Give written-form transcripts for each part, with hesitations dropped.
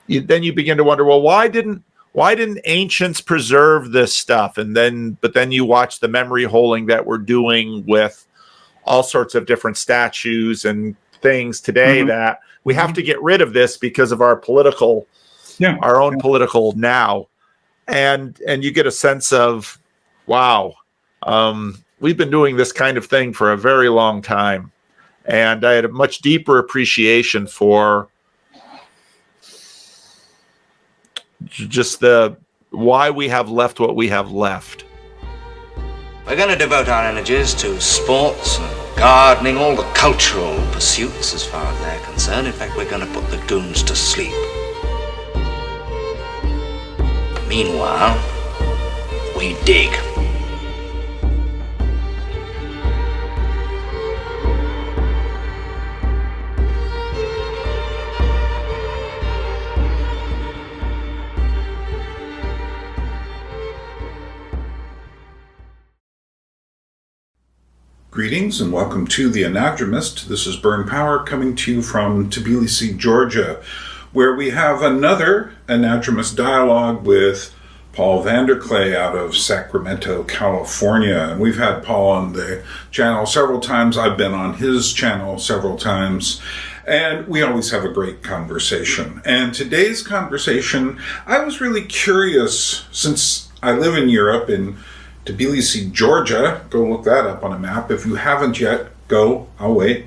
then you begin to wonder, well, why didn't ancients preserve this stuff? But then you watch the memory holding that we're doing with all sorts of different statues and things today that we have to get rid of this because of our political, our own political now. And you get a sense of, wow, we've been doing this kind of thing for a very long time. And I had a much deeper appreciation for just why we have left what we have left. We're going to devote our energies to sports and gardening, all the cultural pursuits as far as they're concerned. In fact, we're going to put the goons to sleep. Meanwhile, we dig. Greetings and welcome to The Anadromist. This is Burn Power coming to you from Tbilisi, Georgia, where we have another Anadromous Dialogue with Paul VanderKlay out of Sacramento, California. And we've had Paul on the channel several times. I've been on his channel several times. And we always have a great conversation. And today's conversation, I was really curious, since I live in Europe, in Tbilisi, Georgia. Go look that up on a map. If you haven't yet, go. I'll wait.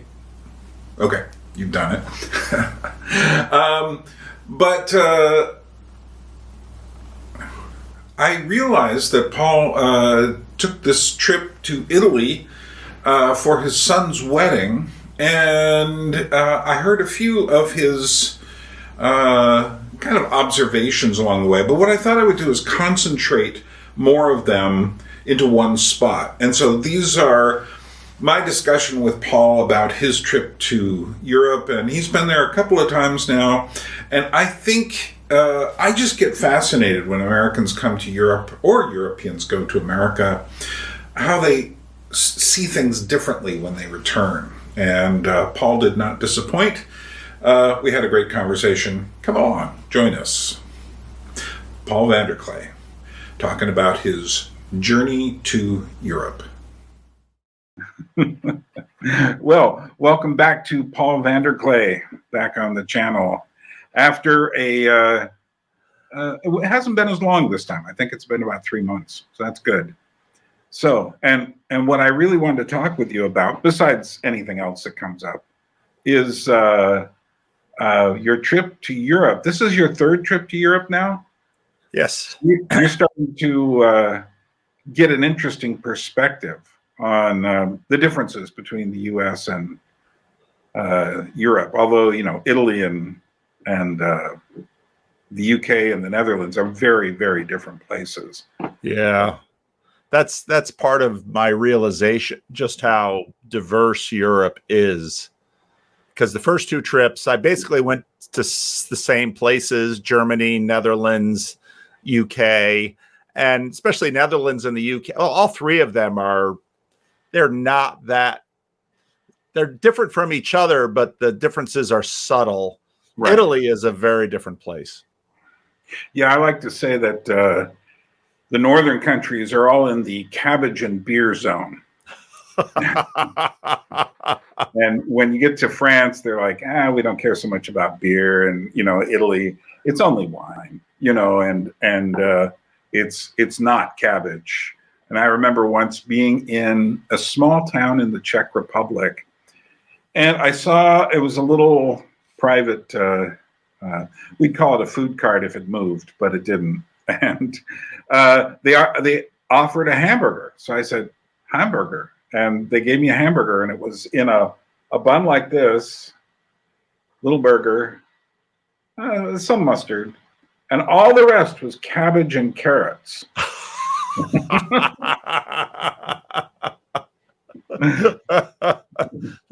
Okay, you've done it. But I realized that Paul took this trip to Italy for his son's wedding, and I heard a few of his kind of observations along the way. But what I thought I would do is concentrate more of them into one spot. And so these are my discussion with Paul about his trip to Europe, and he's been there a couple of times now. And I think I just get fascinated when Americans come to Europe, or Europeans go to America, how they see things differently when they return. And Paul did not disappoint. We had a great conversation. Come on, join us. Paul VanderKlay, talking about his journey to Europe. Well, welcome back to Paul VanderKlay, back on the channel. After it hasn't been as long this time. I think it's been about 3 months, so that's good. So, and what I really wanted to talk with you about, besides anything else that comes up, is your trip to Europe. This is your third trip to Europe now? Yes. You're starting to get an interesting perspective on the differences between the U.S. and Europe. Although, you know, Italy and the U.K. and the Netherlands are very, very different places. Yeah, that's part of my realization, just how diverse Europe is. Because the first two trips, I basically went to the same places: Germany, Netherlands, UK, and especially Netherlands and the UK. All three of them they're different from each other, but the differences are subtle. Right. Italy is a very different place. Yeah, I like to say that the northern countries are all in the cabbage and beer zone. And when you get to France, they're like, we don't care so much about beer. And, you know, Italy, it's only wine, you know, and it's not cabbage. And I remember once being in a small town in the Czech Republic, and I saw, it was a little private, we'd call it a food cart if it moved, but it didn't. And they offered a hamburger. So I said, hamburger. And they gave me a hamburger, and it was in a bun like this, little burger, some mustard, and all the rest was cabbage and carrots.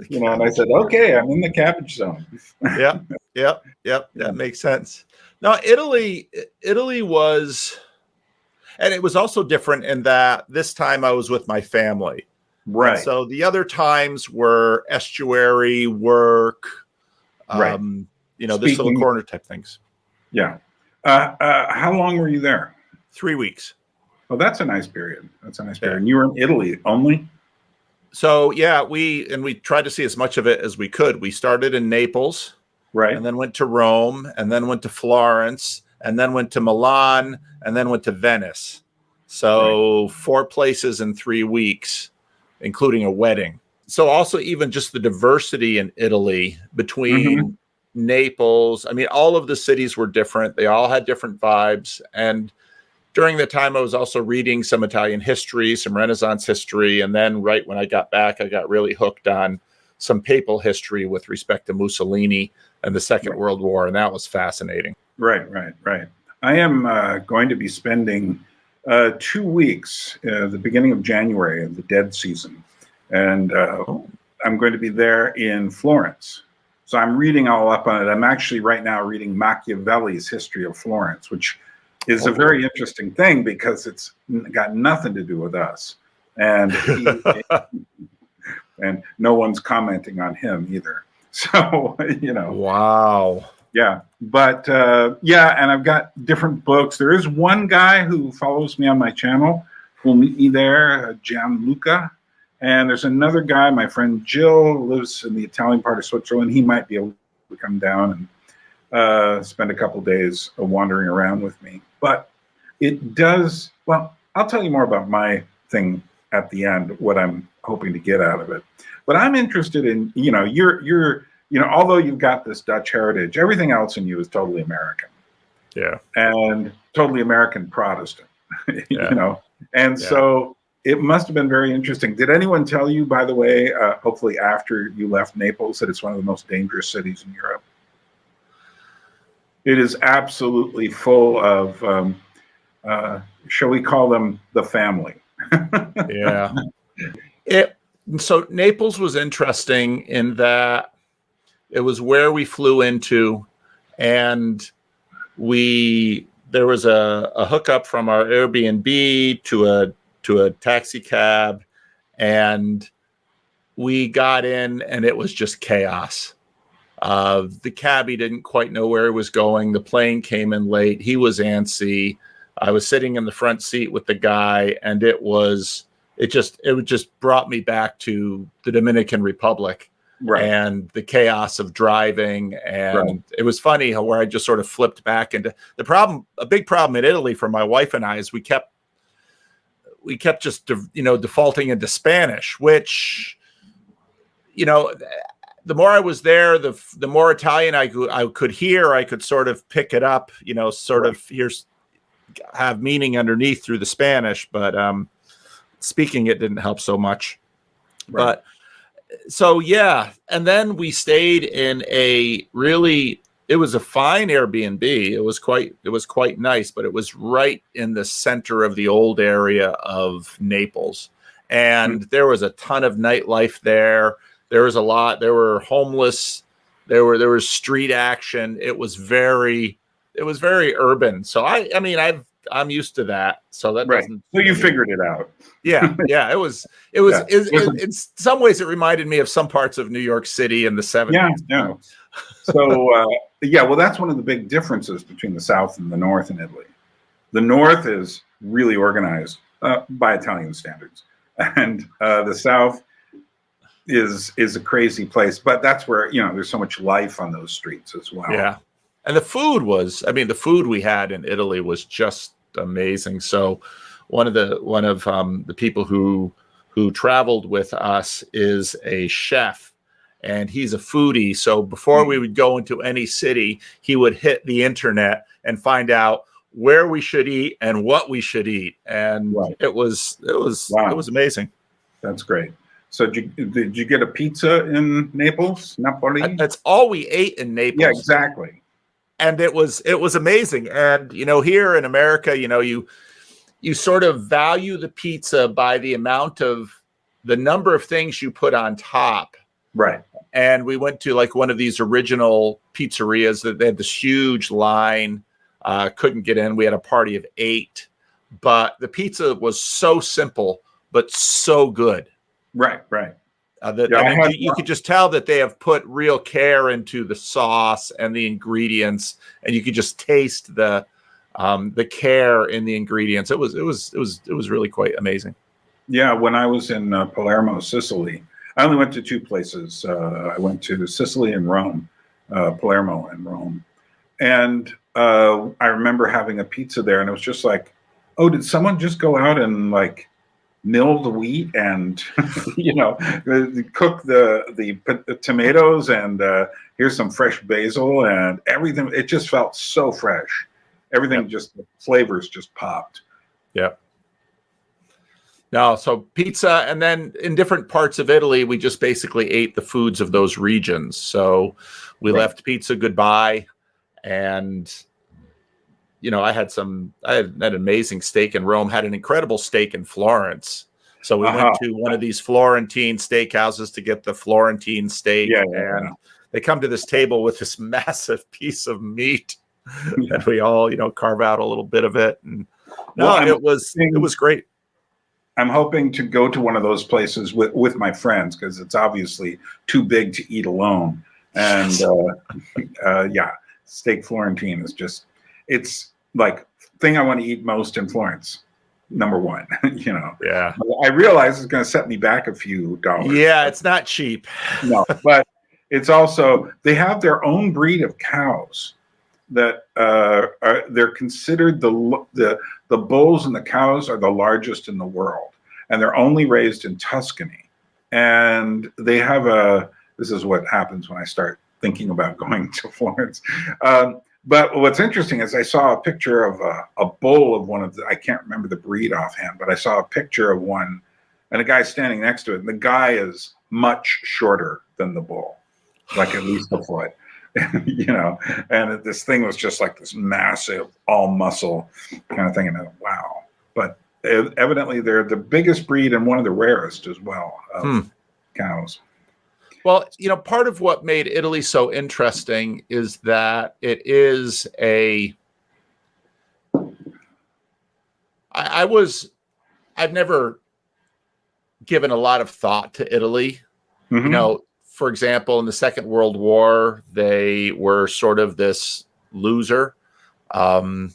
You know, and I said, okay, I'm in the cabbage zone. Yep. That makes sense. Now, Italy was, and it was also different in that this time I was with my family. Right. And so the other times were estuary work, right. You know, this little corner type things. Yeah. How long were you there? 3 weeks. Oh, that's a nice period. That's a nice period. And you were in Italy only? So yeah, we tried to see as much of it as we could. We started in Naples, Right. and then went to Rome, and then went to Florence, and then went to Milan, and then went to Venice. So 4 places in 3 weeks, including a wedding. So also even just the diversity in Italy between Naples. I mean, all of the cities were different. They all had different vibes. And during the time, I was also reading some Italian history, some Renaissance history. And then right when I got back, I got really hooked on some papal history with respect to Mussolini and the Second World War. And that was fascinating. Right. I am going to be spending 2 weeks, the beginning of January, of the dead season. And I'm going to be there in Florence. So I'm reading all up on it. I'm actually right now reading Machiavelli's History of Florence, which is a very interesting thing because it's got nothing to do with us. And and no one's commenting on him either. So, Wow. Yeah. But and I've got different books. There is one guy who follows me on my channel who will meet me there, Gianluca. And there's another guy, my friend Jill, lives in the Italian part of Switzerland. He might be able to come down and spend a couple days wandering around with me. But it does, well, I'll tell you more about my thing at the end, what I'm hoping to get out of it. But I'm interested in, you're although you've got this Dutch heritage, everything else in you is totally American. Yeah. And totally American Protestant, And so it must have been very interesting. Did anyone tell you, by the way, hopefully after you left Naples, that it's one of the most dangerous cities in Europe? It is absolutely full of, shall we call them the family? Yeah. So Naples was interesting in that it was where we flew into, and there was a hookup from our Airbnb to a taxi cab, and we got in and it was just chaos. The cabbie didn't quite know where he was going. The plane came in late. He was antsy. I was sitting in the front seat with the guy, and it just brought me back to the Dominican Republic. Right. And the chaos of driving. And It was funny where I just sort of flipped back into a big problem in Italy for my wife and I is we kept just, defaulting into Spanish, which, the more I was there, the more Italian I could hear, I could sort of pick it up, have meaning underneath through the Spanish, but speaking it didn't help so much. Right. But so, yeah. And then we stayed in it was a fine Airbnb. It was quite nice, but it was right in the center of the old area of Naples. And there was a ton of nightlife there. There were homeless. There was street action. It was very urban. So I'm used to that. So that doesn't. So you figured it out. Yeah. It was in some ways it reminded me of some parts of New York City in the 70s. Yeah. So well, that's one of the big differences between the South and the North in Italy. The North is really organized by Italian standards, and the South is a crazy place. But that's where there's so much life on those streets as well. Yeah, and the food we had in Italy was just amazing. So one of the people who traveled with us is a chef, and he's a foodie. So before we would go into any city, he would hit the internet and find out where we should eat and what we should eat. And it was amazing. That's great. So did you get a pizza in Naples, Napoli? That's all we ate in Naples. Yeah, exactly. And it was amazing. And, here in America, you sort of value the pizza by the number of things you put on top. Right. And we went to like one of these original pizzerias that they had this huge line, couldn't get in. We had a party of 8, but the pizza was so simple, but so good. Right. Yeah, I had you could just tell that they have put real care into the sauce and the ingredients, and you could just taste the care in the ingredients. It was really quite amazing. Yeah, when I was in Palermo, Sicily, I only went to two places. I went to Sicily and Rome, Palermo and Rome. And I remember having a pizza there, and it was just like, oh, did someone just go out and like mill the wheat and cook the tomatoes, and here's some fresh basil and everything. It just felt so fresh. Everything just, the flavors just popped. Yeah. No, so pizza, and then in different parts of Italy, we just basically ate the foods of those regions. So we left pizza goodbye, and I had an amazing steak in Rome, had an incredible steak in Florence. So we went to one of these Florentine steakhouses to get the Florentine steak, and they come to this table with this massive piece of meat that we all, carve out a little bit of it. And it was great. I'm hoping to go to one of those places with my friends, because it's obviously too big to eat alone. And steak Florentine is just, it's like thing I want to eat most in Florence. Number one, Yeah. I realize it's going to set me back a few dollars. Yeah, it's not cheap. No, but it's also, they have their own breed of cows that they're considered the bulls and the cows are the largest in the world, and they're only raised in Tuscany. And they have this is what happens when I start thinking about going to Florence. But what's interesting is I saw a picture of a bull of one of I can't remember the breed offhand, but I saw a picture of one, and a guy standing next to it. And the guy is much shorter than the bull, like at least a foot. And this thing was just like this massive, all muscle kind of thing. And wow. But evidently they're the biggest breed and one of the rarest as well of cows. Well, part of what made Italy so interesting is that it is I've never given a lot of thought to Italy. Mm-hmm. For example, in the Second World War, they were sort of this loser. And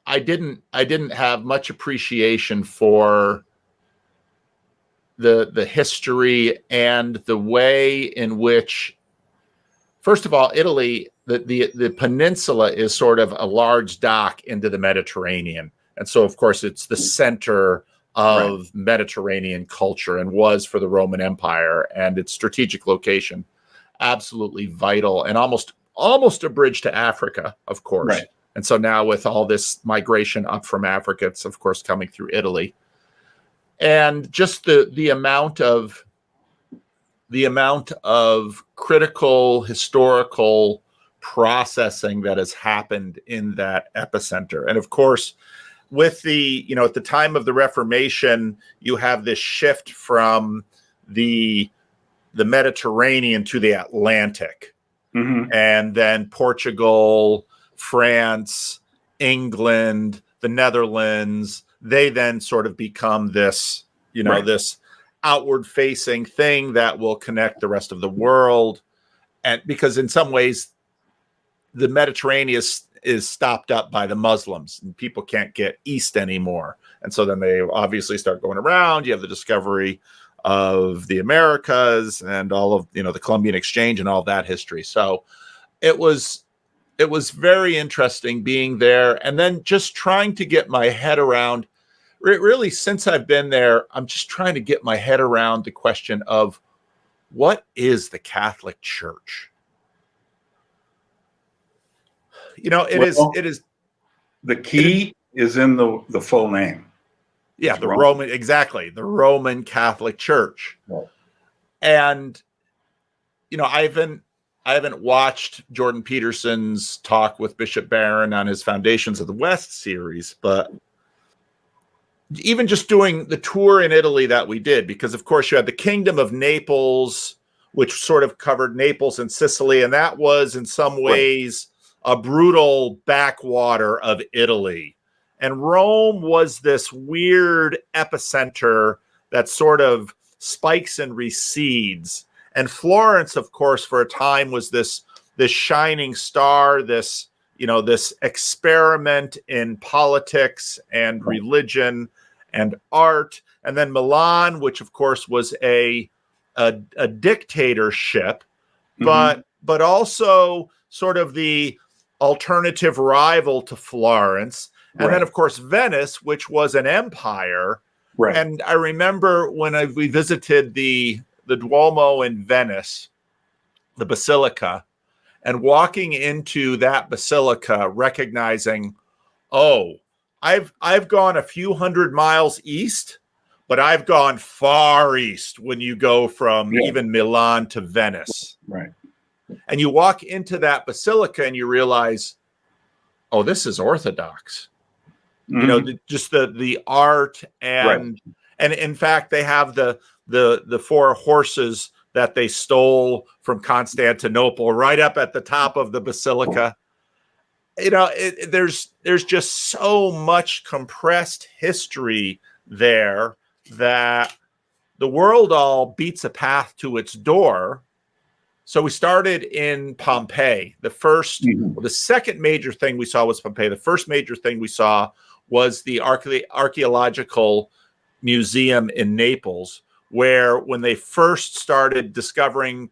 I didn't have much appreciation for the history and the way in which, first of all, Italy, the peninsula is sort of a large dock into the Mediterranean. And so, of course, it's the center of Mediterranean culture, and was for the Roman Empire, and its strategic location, absolutely vital, and almost a bridge to Africa, of course. Right. And so now with all this migration up from Africa, it's of course coming through Italy. And just the amount of critical historical processing that has happened in that epicenter. And of course, with the, at the time of the Reformation, you have this shift from the Mediterranean to the Atlantic. Mm-hmm. And then Portugal, France, England, the Netherlands, they then sort of become this, this outward facing thing that will connect the rest of the world. And because in some ways, the Mediterranean is stopped up by the Muslims, and people can't get east anymore. And so then they obviously start going around. You have the discovery of the Americas and all of, the Columbian Exchange and all that history. So it was very interesting being there, and then just trying to get my head around, really, since I've been there, I'm just trying to get my head around the question of what is the Catholic Church? It is. The key is in the full name. Yeah, it's the Roman, exactly, the Roman Catholic Church. Right. And I haven't watched Jordan Peterson's talk with Bishop Barron on his Foundations of the West series, but even just doing the tour in Italy that we did, because of course you had the Kingdom of Naples, which sort of covered Naples and Sicily, and that was in some ways a brutal backwater of Italy. And Rome was this weird epicenter that sort of spikes and recedes. And Florence, of course, for a time was this shining star, this experiment in politics and religion and art. And then Milan, which of course was a dictatorship, but also sort of the alternative rival to Florence. And then, of course, Venice, which was an empire. Right. And I remember when we visited the Duomo in Venice, the Basilica, and walking into that basilica, recognizing, oh, I've gone a few hundred miles east, but I've gone far east when you go from even Milan to Venice. Right. And you walk into that basilica and you realize, oh, this is Orthodox. You know, just the art and in fact they have the 4 horses that they stole from Constantinople right up at the top of the basilica. You know, there's just so much compressed history there that the world all beats a path to its door. So we started in Pompeii. The second major thing we saw was Pompeii. The first major thing we saw was the archaeological museum in Naples, where when they first discovered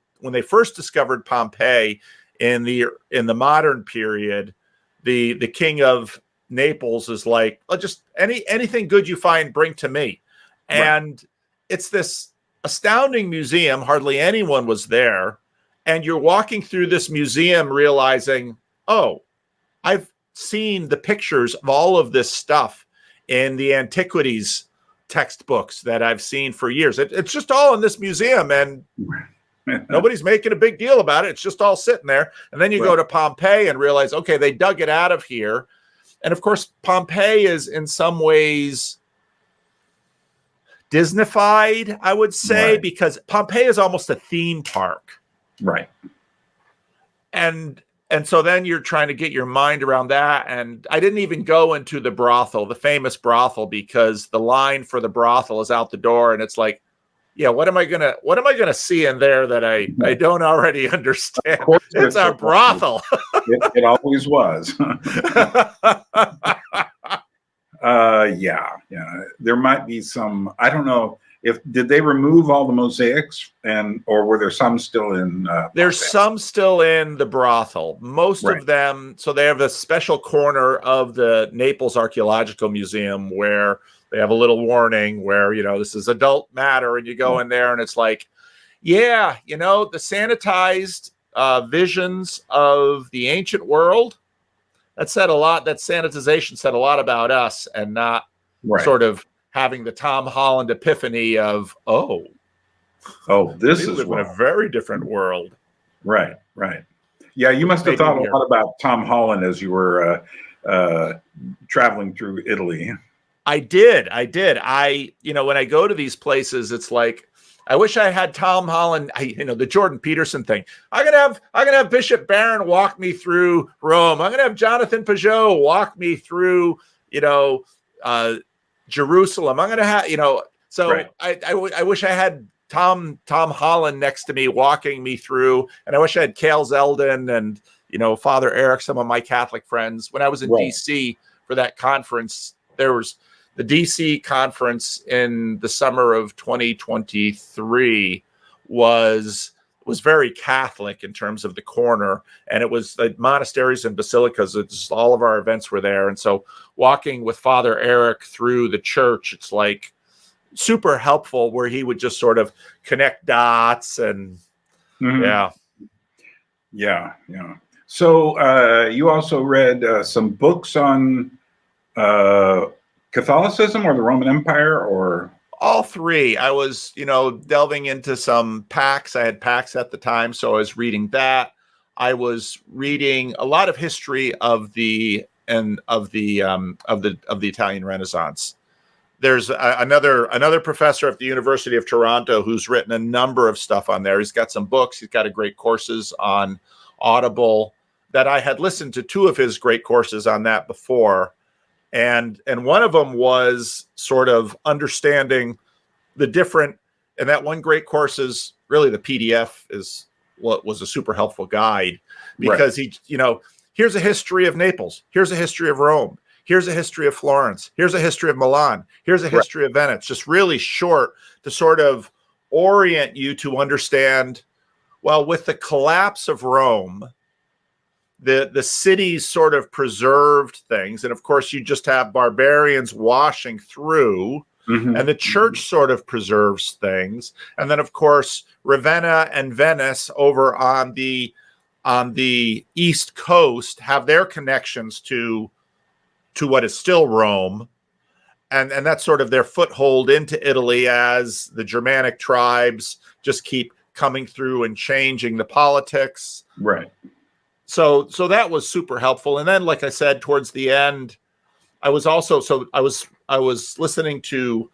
Pompeii in the modern period, the king of Naples is like, oh, just anything good you find, bring to me. And it's this astounding museum. Hardly anyone was there. And you're walking through this museum realizing, oh, I've seen the pictures of all of this stuff in the antiquities textbooks that I've seen for years. It's just all in this museum, and nobody's making a big deal about it. It's just all sitting there. And then you go to Pompeii and realize, okay, they dug it out of here. And of course, Pompeii is in some ways Disneyfied, I would say, because Pompeii is almost a theme park. Right. And so then you're trying to get your mind around that. And I didn't even go into the brothel, the famous brothel, because the line for the brothel is out the door. And it's like, yeah, what am I gonna see in there that I don't already understand? It's a brothel. It always was. Yeah. There might be some. I don't know. Did they remove all the mosaics, or were there some still in? There's some still in the brothel. Most of them. So they have a special corner of the Naples Archaeological Museum where they have a little warning where, this is adult matter, and you go in there and it's like, the sanitized visions of the ancient world. That said a lot. That sanitization said a lot about us, and not sort of having the Tom Holland epiphany of, this we is live in a very different world. Right. Yeah, you must have thought a lot about Tom Holland as you were traveling through Italy. I did. When I go to these places, it's like, I wish I had Tom Holland, the Jordan Peterson thing. I'm gonna have Bishop Barron walk me through Rome. I'm gonna have Jonathan Peugeot walk me through, Jerusalem. I'm gonna have, I wish I had Tom Holland next to me walking me through, and I wish I had Cale Zeldin and Father Eric, some of my Catholic friends. When I was in DC for that conference, there was the DC conference in the summer of 2023 was very Catholic in terms of the corner, and it was the monasteries and basilicas. It's all of our events were there. And so walking with Father Eric through the church, it's like super helpful, where he would just sort of connect dots and yeah. So you also read some books on Catholicism or the Roman Empire, or all three. I was, delving into some Pax. I had Pax at the time, so I was reading that. I was reading a lot of history of the Italian Renaissance. There's another professor at the University of Toronto who's written a number of stuff on there. He's got some books. He's got a great courses on Audible that I had listened to 2 of his great courses on that before. And one of them was sort of understanding the different, and that one great course is really the PDF is what was a super helpful guide, because he, here's a history of Naples. Here's a history of Rome. Here's a history of Florence. Here's a history of Milan. Here's a history of Venice. Just really short to sort of orient you to understand, well, with the collapse of Rome, the cities sort of preserved things. And of course, you just have barbarians washing through, and the church sort of preserves things. And then, of course, Ravenna and Venice over on the East Coast have their connections to what is still Rome. And that's sort of their foothold into Italy as the Germanic tribes just keep coming through and changing the politics. Right. So that was super helpful. And then, like I said, towards the end, I was listening to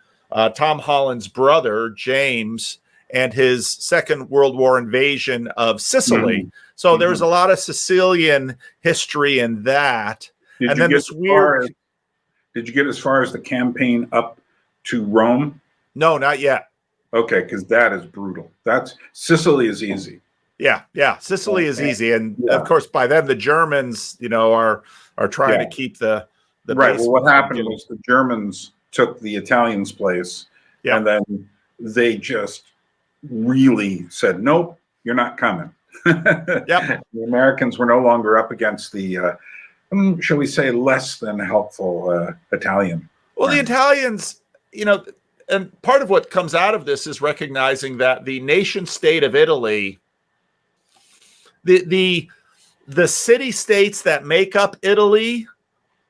Tom Holland's brother, James, and his Second World War invasion of Sicily. So there was a lot of Sicilian history in that. Did you get as far as the campaign up to Rome? No, not yet. Okay, because that is brutal. Sicily is easy. Yeah. Sicily is easy, and of course, by then the Germans, are trying to keep the right. base. Well, what happened was the Germans took the Italians' place, and then they just really said, "Nope, you're not coming." The Americans were no longer up against the, shall we say, less than helpful Italian. Well, the Italians, and part of what comes out of this is recognizing that the nation state of Italy, the city states that make up Italy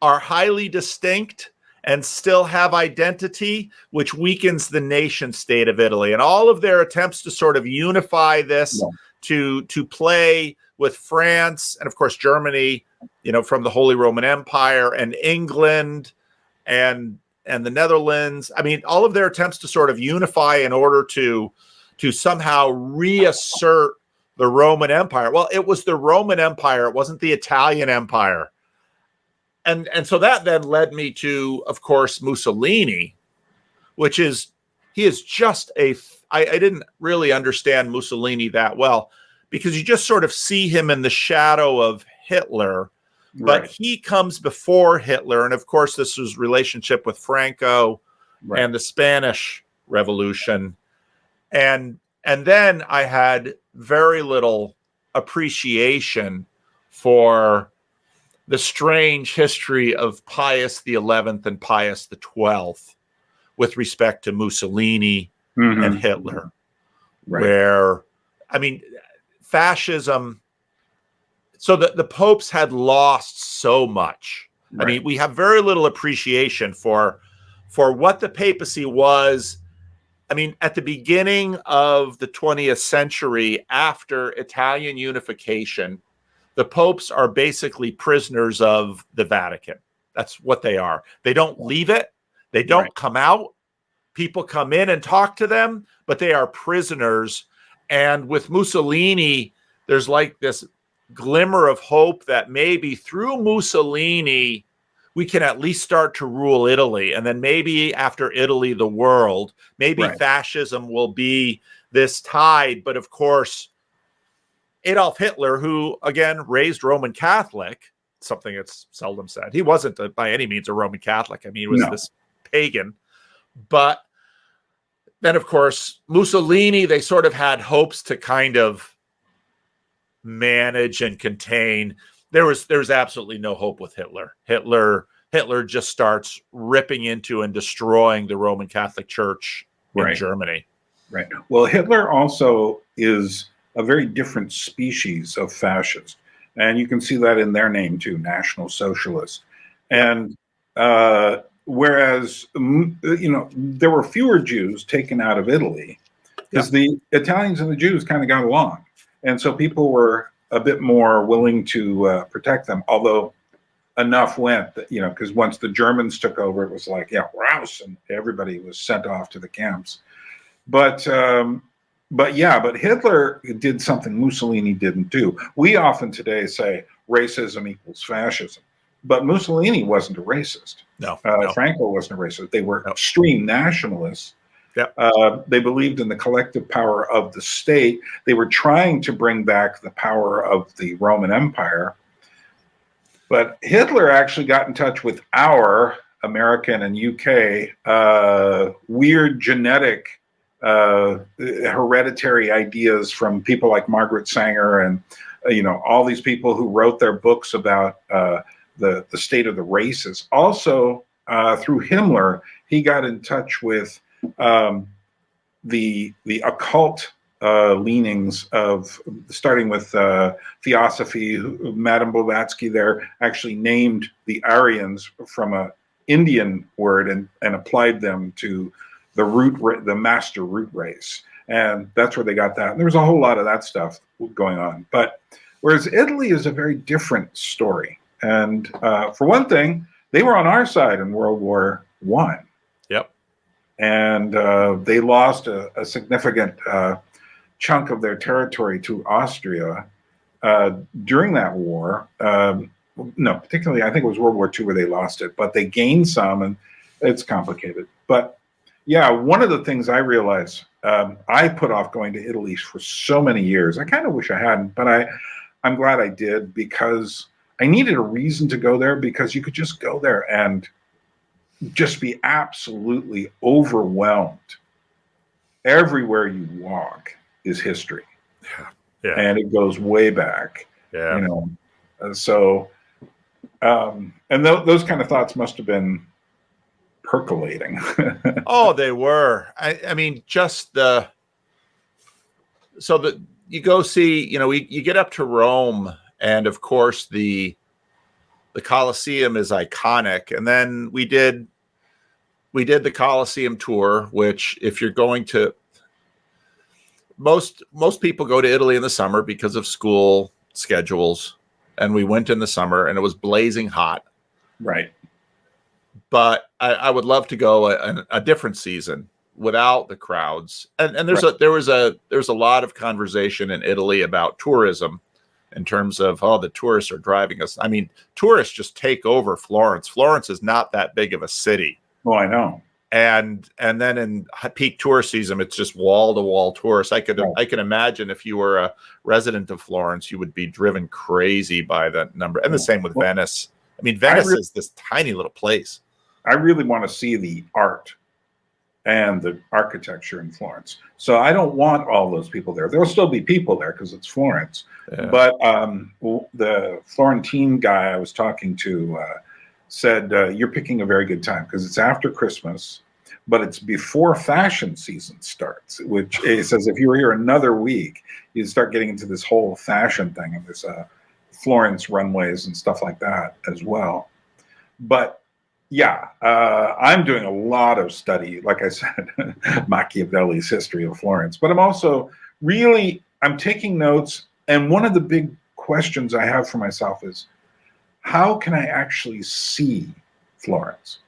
are highly distinct and still have identity, which weakens the nation state of Italy. And all of their attempts to sort of unify this, to play with France and of course Germany, from the Holy Roman Empire, and England and the Netherlands. I mean, all of their attempts to sort of unify in order to somehow reassert the Roman Empire. Well, it was the Roman Empire. It wasn't the Italian Empire. And so that then led me to, of course, Mussolini, he is just I didn't really understand Mussolini that well, because you just sort of see him in the shadow of Hitler, but he comes before Hitler. And of course, this was relationship with Franco and the Spanish Revolution. And then I had very little appreciation for the strange history of Pius XI and Pius XII with respect to Mussolini and Hitler, where, I mean, fascism. So the popes had lost so much. I mean, we have very little appreciation for what the papacy was. I mean, at the beginning of the 20th century, after Italian unification, the popes are basically prisoners of the Vatican. That's what they are. They don't leave it. They don't come out. People come in and talk to them, but they are prisoners. And with Mussolini, there's like this glimmer of hope that maybe through Mussolini, we can at least start to rule Italy. And then maybe after Italy, the world, maybe fascism will be this tide. But of course, Adolf Hitler, who again raised Roman Catholic, something that's seldom said. He wasn't by any means a Roman Catholic. I mean, he was this pagan. But then, of course, Mussolini, they sort of had hopes to kind of manage and contain. There's absolutely no hope with Hitler. Hitler just starts ripping into and destroying the Roman Catholic Church in Germany. Right. Well, Hitler also is a very different species of fascist. And you can see that in their name too, National Socialist. And whereas, there were fewer Jews taken out of Italy because the Italians and the Jews kind of got along. And so people were a bit more willing to protect them, although enough went that, because once the Germans took over, it was like, rouse, and everybody was sent off to the camps. But Hitler did something Mussolini didn't do. We often today say racism equals fascism, but Mussolini wasn't a racist. No. Franco wasn't a racist. They were extreme nationalists, Yep. They believed in the collective power of the state. They were trying to bring back the power of the Roman Empire. But Hitler actually got in touch with our American and UK weird genetic hereditary ideas from people like Margaret Sanger and all these people who wrote their books about the state of the races. Also, through Himmler, he got in touch with the occult leanings of, starting with Theosophy. Madame Blavatsky there actually named the Aryans from an Indian word and applied them to the master root race. And that's where they got that. And there was a whole lot of that stuff going on. But whereas Italy is a very different story. And for one thing, they were on our side in World War I. Yep. And they lost a significant chunk of their territory to Austria during that war. No, particularly, I think it was World War II where they lost it, but they gained some, and it's complicated. But yeah, one of the things I realized, I put off going to Italy for so many years. I kind of wish I hadn't, but I'm glad I did, because I needed a reason to go there, because you could just go there and just be absolutely overwhelmed. Everywhere you walk is history. Yeah. And it goes way back. Yeah. So, and those kind of thoughts must have been percolating. Oh, they were. I mean, just you go see, you get up to Rome, and of course the Colosseum is iconic. And then we did the Colosseum tour, which, if you're going to, most people go to Italy in the summer because of school schedules. And we went in the summer, and it was blazing hot. Right. But I would love to go a different season without the crowds. And there was a lot of conversation in Italy about tourism, in terms of, the tourists are driving us. I mean, tourists just take over Florence. Florence is not that big of a city. Oh, I know. And then in peak tourist season, it's just wall to wall tourists. I can imagine if you were a resident of Florence, you would be driven crazy by that number. And the same with Venice. I mean, Venice is this tiny little place. I really want to see the art and the architecture in Florence. So I don't want all those people there. There'll still be people there because it's Florence. Yeah. But the Florentine guy I was talking to said, you're picking a very good time, because it's after Christmas, but it's before fashion season starts, which he says, if you were here another week, you'd start getting into this whole fashion thing, and there's Florence runways and stuff like that as well. But yeah, I'm doing a lot of study, like I said, Machiavelli's history of Florence, but I'm taking notes. And one of the big questions I have for myself is, how can I actually see Florence?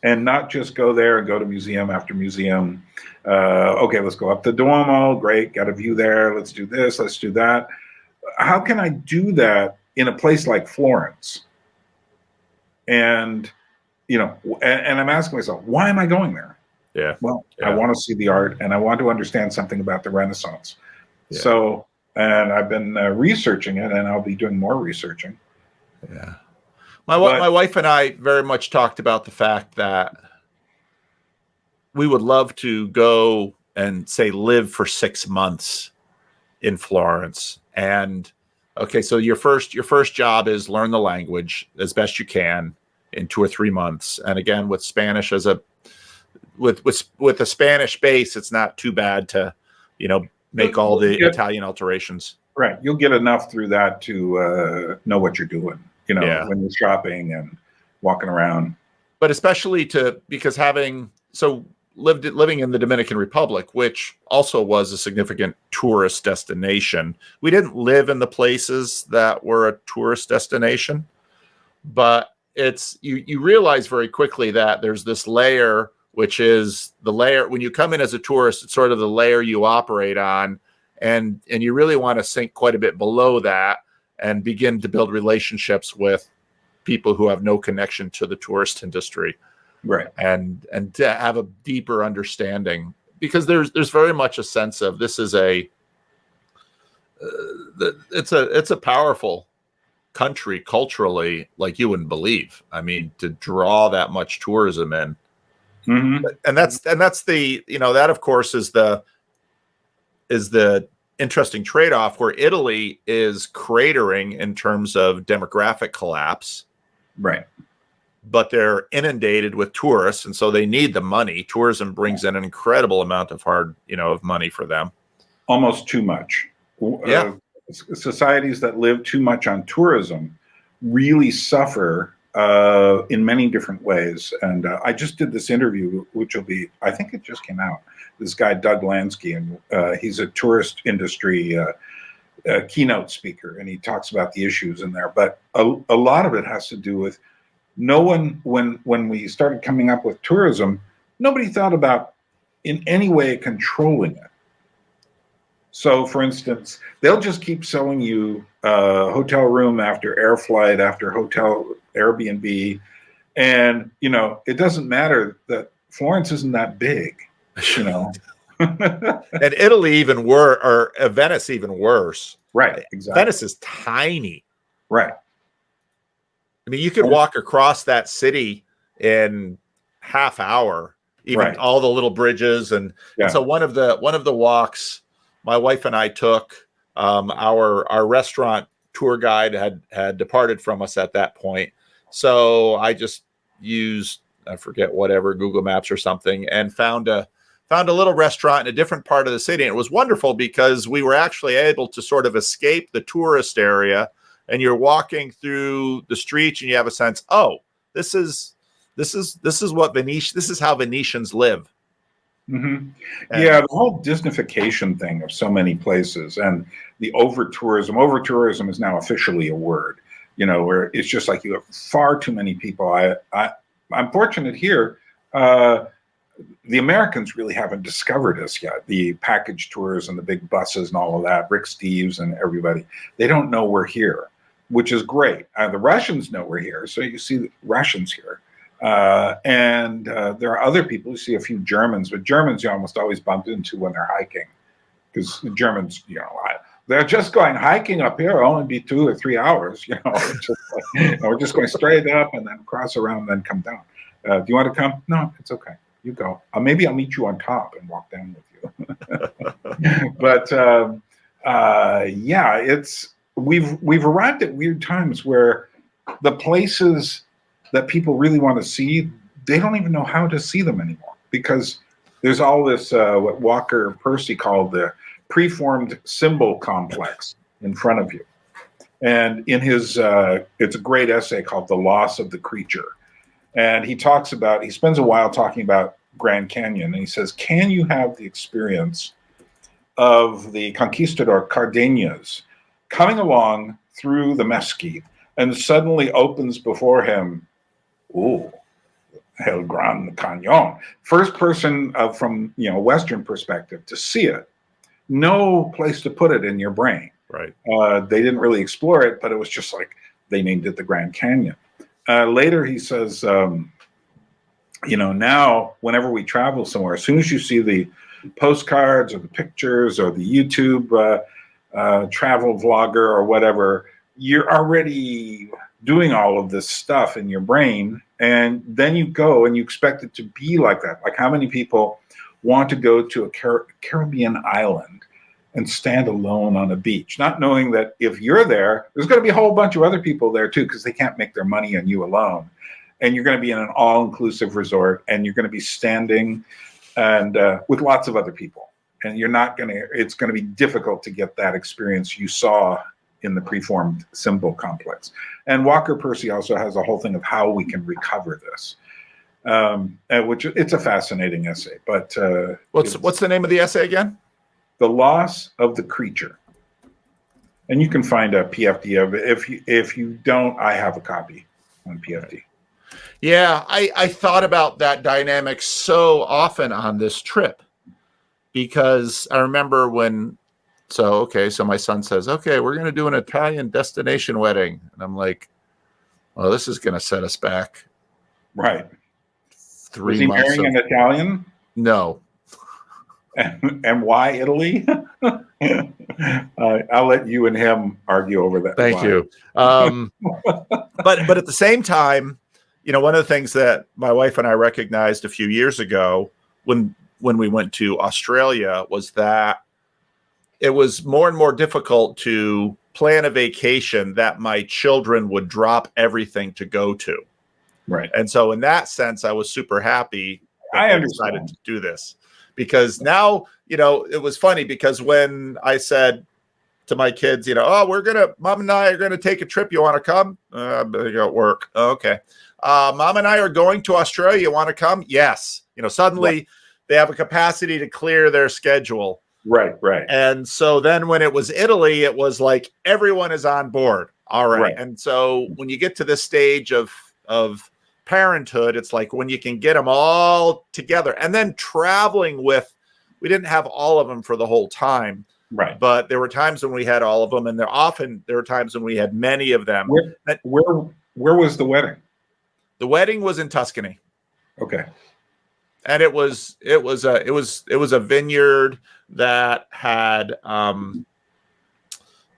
And not just go there and go to museum after museum. Okay, let's go up the Duomo. Great, got a view there. Let's do this, let's do that. How can I do that in a place like Florence? And, and I'm asking myself, why am I going there? Yeah. Well, I want to see the art, and I want to understand something about the Renaissance. Yeah. So, and I've been researching it, and I'll be doing more researching. Yeah. My wife and I very much talked about the fact that we would love to go and, say, live for 6 months in Florence. And okay, so your first job is learn the language as best you can in 2 or 3 months. And again, with Spanish with a Spanish base, it's not too bad to, make all the Italian alterations. Right. You'll get enough through that to know what you're doing, when you're shopping and walking around. But especially because living in the Dominican Republic, which also was a significant tourist destination. We didn't live in the places that were a tourist destination, but you realize very quickly that there's this layer, which is the layer when you come in as a tourist, it's sort of the layer you operate on, and you really want to sink quite a bit below that and begin to build relationships with people who have no connection to the tourist industry. Right. and to have a deeper understanding, because there's very much a sense of this is it's a powerful country culturally, like you wouldn't believe. I mean, to draw that much tourism in, and that's the, that of course is the interesting trade-off, where Italy is cratering in terms of demographic collapse, right? But they're inundated with tourists, and so they need the money. Tourism brings in an incredible amount of of money for them. Almost too much. Yeah. Societies that live too much on tourism really suffer in many different ways. And I just did this interview, which I think it just came out. This guy, Doug Lansky, and he's a tourist industry keynote speaker, and he talks about the issues in there. But a lot of it has to do with no one, when we started coming up with tourism, nobody thought about in any way controlling it. So, for instance, they'll just keep selling you hotel room after air flight after hotel Airbnb, and it doesn't matter that Florence isn't that big, And Italy even worse, or Venice even worse. Right, exactly. Venice is tiny. Right. I mean, you could walk across that city in half hour, even all the little bridges, and so one of the walks my wife and I took, our restaurant tour guide had departed from us at that point. So I just used, I forget, whatever, Google Maps or something, and found a little restaurant in a different part of the city. And it was wonderful because we were actually able to sort of escape the tourist area, and you're walking through the streets and you have a sense, this is how Venetians live. Mm-hmm. Yeah, the whole Disneyfication thing of so many places, and the over-tourism is now officially a word, where it's just like you have far too many people. I'm fortunate here. The Americans really haven't discovered us yet. The package tours and the big buses and all of that, Rick Steves and everybody, they don't know we're here, which is great. The Russians know we're here, so you see the Russians here. And there are other people. You see a few Germans, but Germans you almost always bump into when they're hiking, because the Germans, they're just going hiking up here. It'll only be 2 or 3 hours. We're just going straight up and then cross around and then come down. Do you want to come? No, it's okay. You go. Maybe I'll meet you on top and walk down with you. But we've arrived at weird times where the places that people really want to see, they don't even know how to see them anymore, because there's all this what Walker Percy called the preformed symbol complex in front of you. And in his it's a great essay called The Loss of the Creature, and he spends a while talking about Grand Canyon, and he says, can you have the experience of the conquistador Cardenas coming along through the mesquite, and suddenly opens before him, El Gran Cañon. First person from Western perspective to see it. No place to put it in your brain. Right. They didn't really explore it, but it was just like they named it the Grand Canyon. Later he says, now whenever we travel somewhere, as soon as you see the postcards or the pictures or the YouTube travel vlogger or whatever, you're already doing all of this stuff in your brain, and then you go and you expect it to be like that. Like, how many people want to go to a Caribbean island and stand alone on a beach, not knowing that if you're there's going to be a whole bunch of other people there too, because they can't make their money on you alone, and you're going to be in an all-inclusive resort, and you're going to be standing and with lots of other people, and it's going to be difficult to get that experience you saw in the preformed symbol complex. And Walker Percy also has a whole thing of how we can recover this, which it's a fascinating essay. But what's the name of the essay again? The Loss of the Creature. And you can find a PFD of it. If you don't, I have a copy on PFD. Yeah, I thought about that dynamic so often on this trip, because I remember so my son says, okay, we're going to do an Italian destination wedding. And I'm like, well, this is going to set us back. Right. 3 Was he months. marrying an Italian? No. And why Italy? I'll let you and him argue over that. Thank you. But at the same time, one of the things that my wife and I recognized a few years ago when we went to Australia was that it was more and more difficult to plan a vacation that my children would drop everything to go to. Right. And so in that sense, I was super happy that I they decided to do this. Because now, it was funny because when I said to my kids, Mom and I are going to take a trip. You want to come? They go at work. Okay. Mom and I are going to Australia. You want to come? Yes. Suddenly they have a capacity to clear their schedule. Right. And so then when it was Italy, it was like everyone is on board. All right. And so when you get to this stage of parenthood, it's like when you can get them all together, and then traveling with, we didn't have all of them for the whole time, right? But there were times when we had all of them, and there were times when we had many of them. Where was the wedding? The wedding was in Tuscany. Okay. And it was a vineyard that had I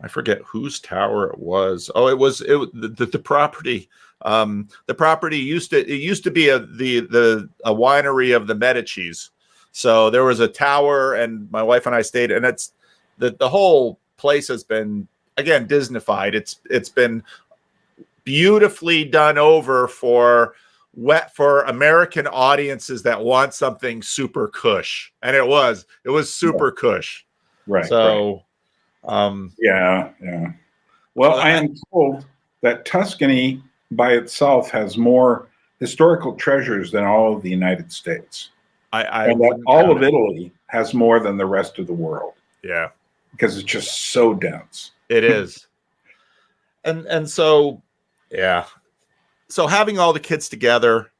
forget whose tower it was. Oh, the property. The property used to be a winery of the Medicis. So there was a tower, and my wife and I stayed, and it's the whole place has been, again, Disneyfied. It's been beautifully done over for American audiences that want something super cush, and it was super cush. Right. So, yeah. Well, I am told that Tuscany by itself has more historical treasures than all of the United States. And that all of Italy has more than the rest of the world. Yeah. Because it's just so dense. It is. And so, yeah. So having all the kids together,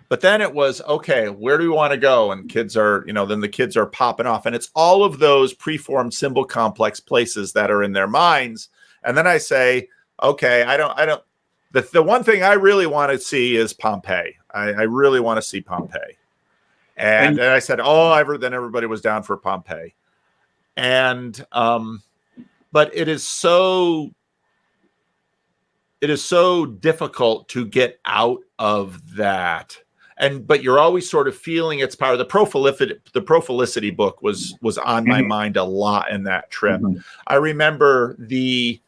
but then it was, okay, where do we want to go? And kids are, then the kids are popping off. And it's all of those preformed symbol complex places that are in their minds. And then I say, okay, the one thing I really want to see is Pompeii. I really want to see Pompeii. And I said, then everybody was down for Pompeii. And, but it is so difficult to get out of that. But you're always sort of feeling its power. The Prophilicity book was on my mind a lot in that trip. Mm-hmm. I remember the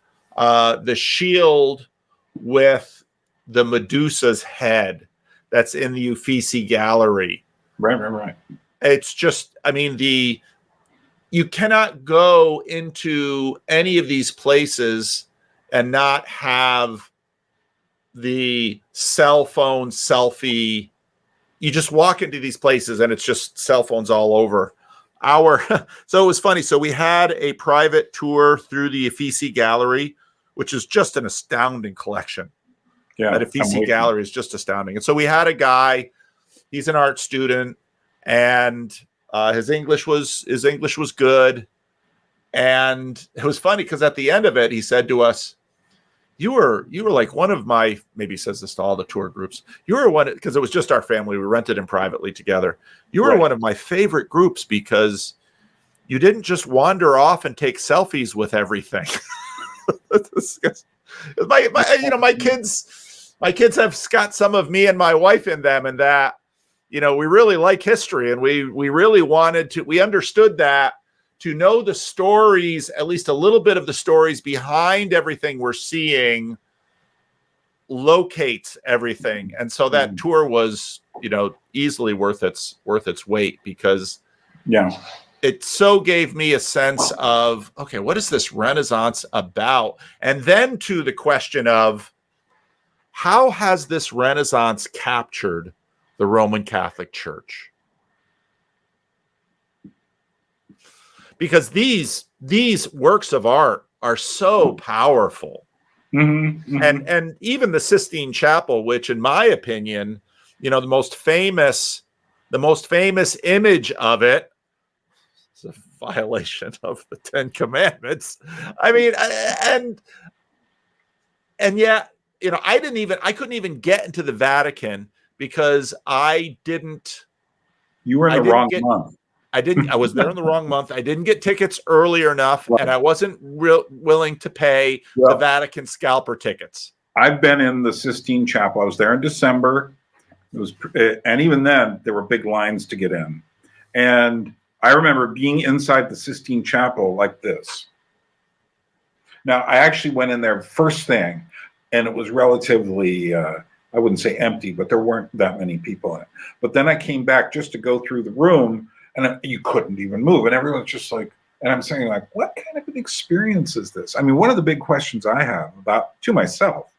shield with the Medusa's head that's in the Uffizi Gallery. Right. It's just, you cannot go into any of these places and not have the cell phone selfie. You just walk into these places and it's just cell phones all over. So it was funny. So we had a private tour through the Uffizi Gallery, which is just an astounding collection. Yeah, that Uffizi Gallery is just astounding. And so we had a guy, he's an art student, and his English was good. And it was funny because at the end of it, he said to us, you were like one of my, maybe he says this to all the tour groups, you were one, because it was just our family, we rented him privately together. You were one of my favorite groups because you didn't just wander off and take selfies with everything. My kids have got some of me and my wife in them, and that, we really like history, and we really we understood that to know the stories, at least a little bit of the stories behind everything we're seeing, locates everything. And so that tour was, easily worth its weight, because it so gave me a sense of, okay, what is this Renaissance about? And then to the question of, how has this Renaissance captured the Roman Catholic Church? Because these works of art are so powerful. Mm-hmm. And even the Sistine Chapel, which in my opinion, the most famous image of it, it's a violation of the Ten Commandments. And yet, I couldn't even get into the Vatican because I didn't. You were in the wrong month. I was there in the wrong month. I didn't get tickets early enough, Right. and I wasn't willing to pay the Vatican scalper tickets. I've been in the Sistine Chapel. I was there in December. And even then, there were big lines to get in. And I remember being inside the Sistine Chapel like this. Now, I actually went in there first thing, and it was relatively, I wouldn't say empty, but there weren't that many people in it. But then I came back just to go through the room, and you couldn't even move. And everyone's just like, and I'm saying, like, what kind of an experience is this? I mean, one of the big questions I have to myself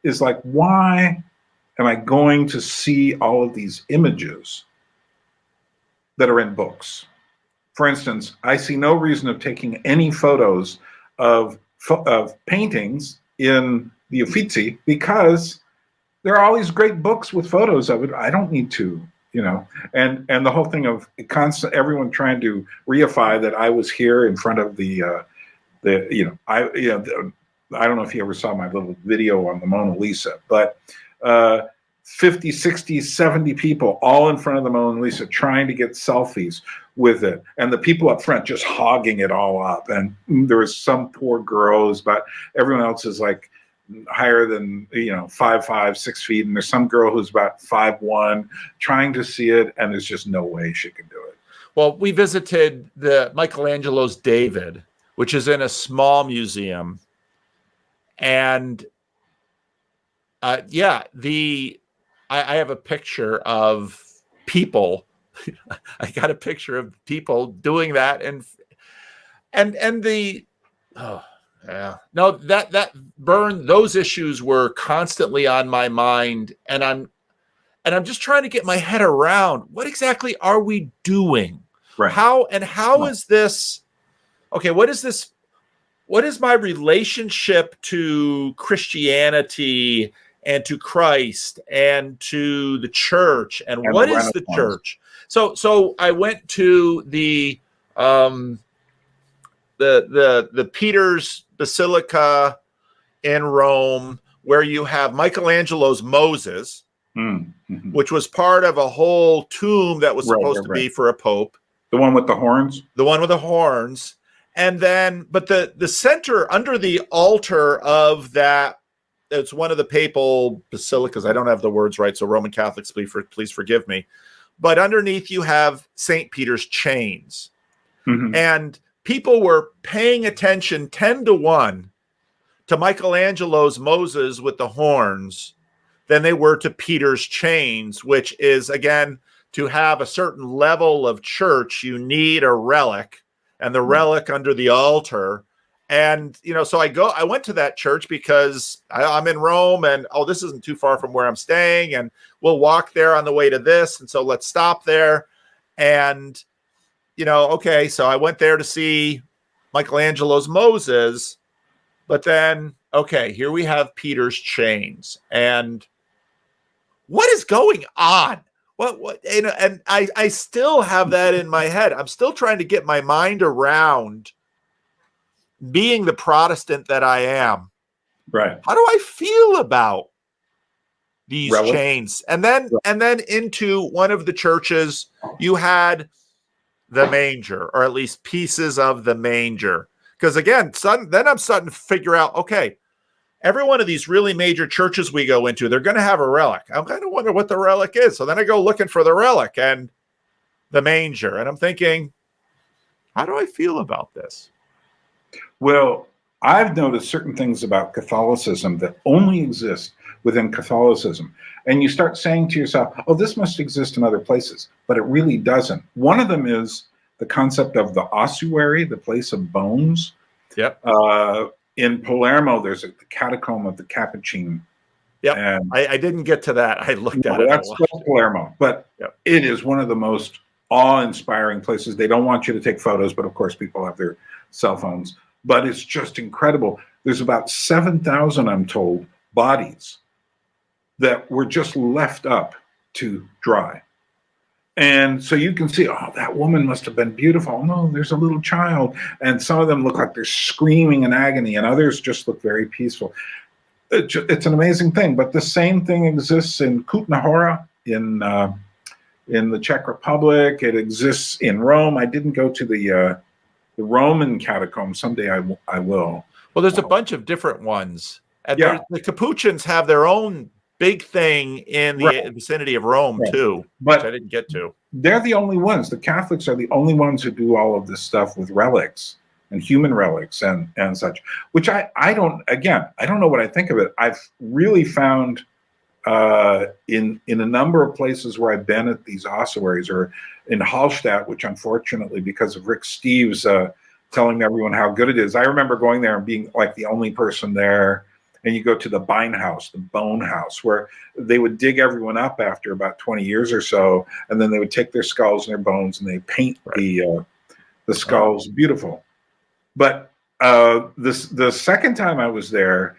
is like, why am I going to see all of these images that are in books? For instance, I see no reason of taking any photos of paintings in the Uffizi because there are all these great books with photos of it. I don't need to, and the whole thing of everyone trying to reify that I was here in front of I don't know if you ever saw my little video on the Mona Lisa, but 50, 60, 70 people all in front of the Mona Lisa trying to get selfies with it. And the people up front just hogging it all up. And there was some poor girls, but everyone else is like higher than, 5'5", 6 feet. And there's some girl who's about 5'1", trying to see it. And there's just no way she can do it. Well, we visited the Michelangelo's David, which is in a small museum. And I have a picture of people. I got a picture of people doing that, that burn. Those issues were constantly on my mind, and I'm just trying to get my head around what exactly are we doing? Right. How is this? Okay, what is this? What is my relationship to Christianity and to Christ and to the church? And what is the church? So I went to the Peter's Basilica in Rome, where you have Michelangelo's Moses, which was part of a whole tomb that was supposed to be for a pope. The one with the horns? The one with the horns. And then, but the center under the altar of that, it's one of the papal basilicas. I don't have the words right, so Roman Catholics, please forgive me. But underneath you have St. Peter's chains. Mm-hmm. And people were paying attention 10-1 to Michelangelo's Moses with the horns than they were to Peter's chains, which is, again, to have a certain level of church, you need a relic. And the relic under the altar. And, so I went to that church because I'm in Rome and, this isn't too far from where I'm staying. And we'll walk there on the way to this. And so let's stop there. And, okay, so I went there to see Michelangelo's Moses. But then, okay, here we have Peter's chains. And what is going on? What and I still have that in my head. I'm still trying to get my mind around being the Protestant that I am. Right. How do I feel about these chains? And then into one of the churches, you had the manger, or at least pieces of the manger. Because again, then I'm starting to figure out, okay, every one of these really major churches we go into, they're going to have a relic. I'm kind of wondering what the relic is. So then I go looking for the relic and the manger. And I'm thinking, how do I feel about this? Well, I've noticed certain things about Catholicism that only exist within Catholicism. And you start saying to yourself, this must exist in other places. But it really doesn't. One of them is the concept of the ossuary, the place of bones. Yep. In Palermo, there's a catacomb of the Capuchin. Yeah, I didn't get to that. I looked at it. That's Palermo, but it is one of the most awe-inspiring places. They don't want you to take photos, but of course people have their cell phones. But it's just incredible. There's about 7,000, I'm told, bodies that were just left up to dry. And so you can see, that woman must have been beautiful. Oh, no, there's a little child. And some of them look like they're screaming in agony, and others just look very peaceful. It's an amazing thing. But the same thing exists in Kutna Hora in the Czech Republic. It exists in Rome. I didn't go to the Roman catacombs. Someday I will. Well, there's a bunch of different ones. And Yeah. the Capuchins have their own big thing in the vicinity of Rome, too, but which I didn't get to. They're the only ones. The Catholics are the only ones who do all of this stuff with relics and human relics and such, which I don't know what I think of it. I've really found in a number of places where I've been at these ossuaries, or in Hallstatt, which unfortunately, because of Rick Steves telling everyone how good it is, I remember going there and being like the only person there. And you go to the Beinhaus, the bone house, where they would dig everyone up after about 20 years or so, and then they would take their skulls and their bones and they paint the skulls beautiful. But the second time I was there,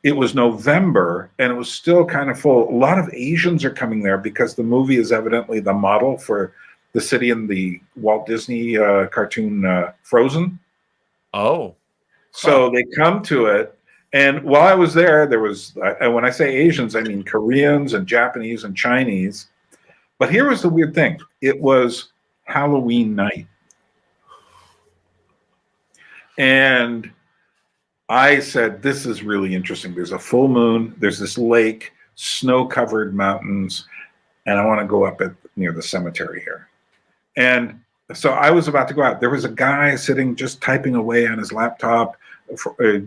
it was November and it was still kind of full. A lot of Asians are coming there because the movie is evidently the model for the city in the Walt Disney cartoon Frozen. Oh. So they come to it. And while I was there, there was, when I say Asians, I mean Koreans and Japanese and Chinese. But here was the weird thing. It was Halloween night. And I said, this is really interesting. There's a full moon. There's this lake, snow-covered mountains, and I want to go up near the cemetery here. And so I was about to go out. There was a guy sitting just typing away on his laptop. I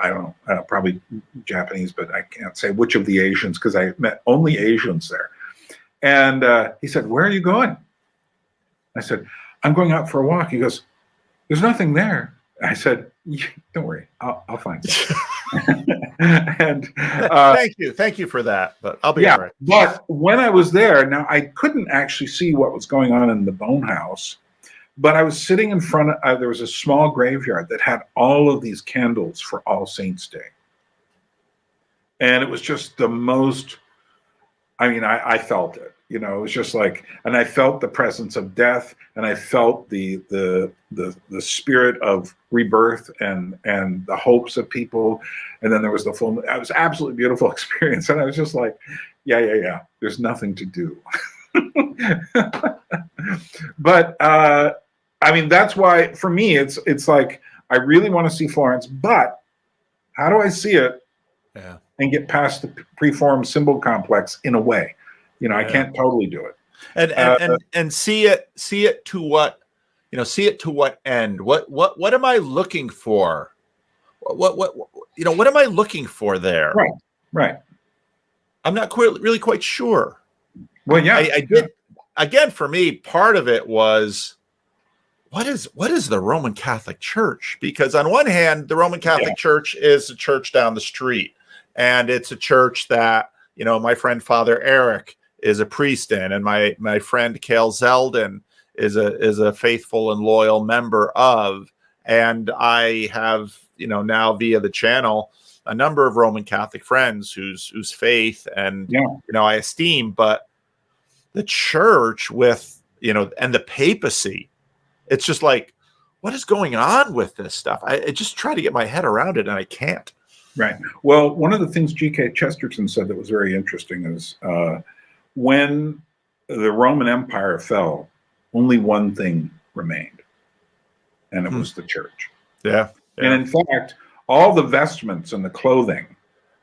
don't know, probably Japanese, but I can't say which of the Asians because I met only Asians there. And he said, "Where are you going?" I said, "I'm going out for a walk." He goes, "There's nothing there." I said, "Don't worry, I'll find it." And thank you for that. But I'll be all right. But when I was there, now I couldn't actually see what was going on in the bone house. But I was sitting in front of, there was a small graveyard that had all of these candles for All Saints Day. And it was just the most, I felt it, it was just like, and I felt the presence of death, and I felt the spirit of rebirth and the hopes of people. And then there was it was an absolutely beautiful experience. And I was just like, yeah, there's nothing to do. But, that's why for me, it's like, I really want to see Florence, but how do I see it and get past the preformed symbol complex in a way? I can't totally do it. And see it to what, see it to what end? What am I looking for? What am I looking for there? Right. I'm not really quite sure. Well, yeah. I did. Again, for me, part of it was, what is the Roman Catholic Church? Because on one hand, the Roman Catholic Church is a church down the street, and it's a church that, my friend Father Eric is a priest in, and my friend Cale Zeldin is a faithful and loyal member of, and I have, now via the channel, a number of Roman Catholic friends whose faith and I esteem, but the church with, and the papacy, it's just like, what is going on with this stuff? I just try to get my head around it, and I can't. Right. Well, one of the things G.K. Chesterton said that was very interesting is when the Roman Empire fell, only one thing remained, and it was the church. Yeah. And in fact, all the vestments and the clothing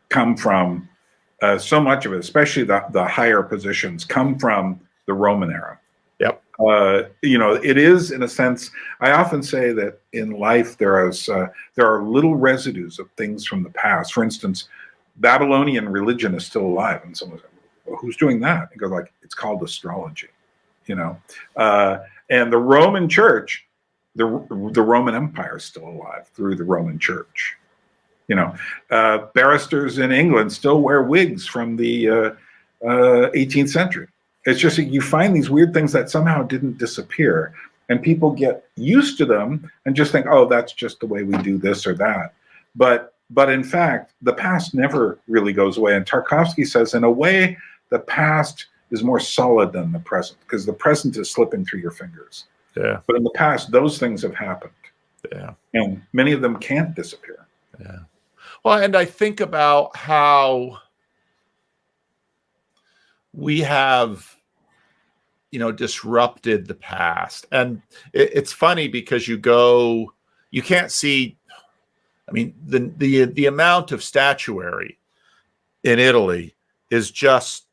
come from, so much of it, especially the higher positions, come from the Roman era. Yep. It is, in a sense, I often say that in life there are little residues of things from the past. For instance, Babylonian religion is still alive, and someone says, "Well, who's doing that?" I go, like, it's called astrology, and the Roman Church, the Roman Empire is still alive through the Roman Church. Barristers in England still wear wigs from the 18th century. It's just you find these weird things that somehow didn't disappear, and people get used to them and just think, oh, that's just the way we do this or that. But in fact, the past never really goes away. And Tarkovsky says, in a way, the past is more solid than the present, because the present is slipping through your fingers. Yeah. But in the past, those things have happened. Yeah. And many of them can't disappear. Yeah. Well, and I think about how we have, disrupted the past. And it's funny because you can't see, I mean, the amount of statuary in Italy is just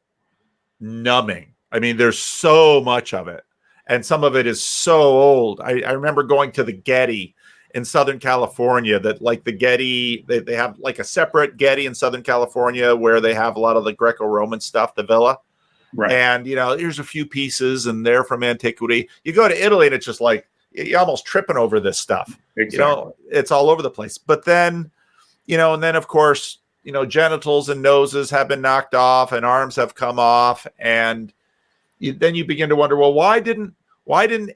numbing. I mean, there's so much of it, and some of it is so old. I remember going to the Getty in Southern California, that like the Getty, they have like a separate Getty in Southern California where they have a lot of the Greco-Roman stuff, the villa. Right. And, here's a few pieces and they're from antiquity. You go to Italy and it's just like, you're almost tripping over this stuff. Exactly. It's all over the place. But then, and then of course, genitals and noses have been knocked off and arms have come off. And then you begin to wonder, well, why didn't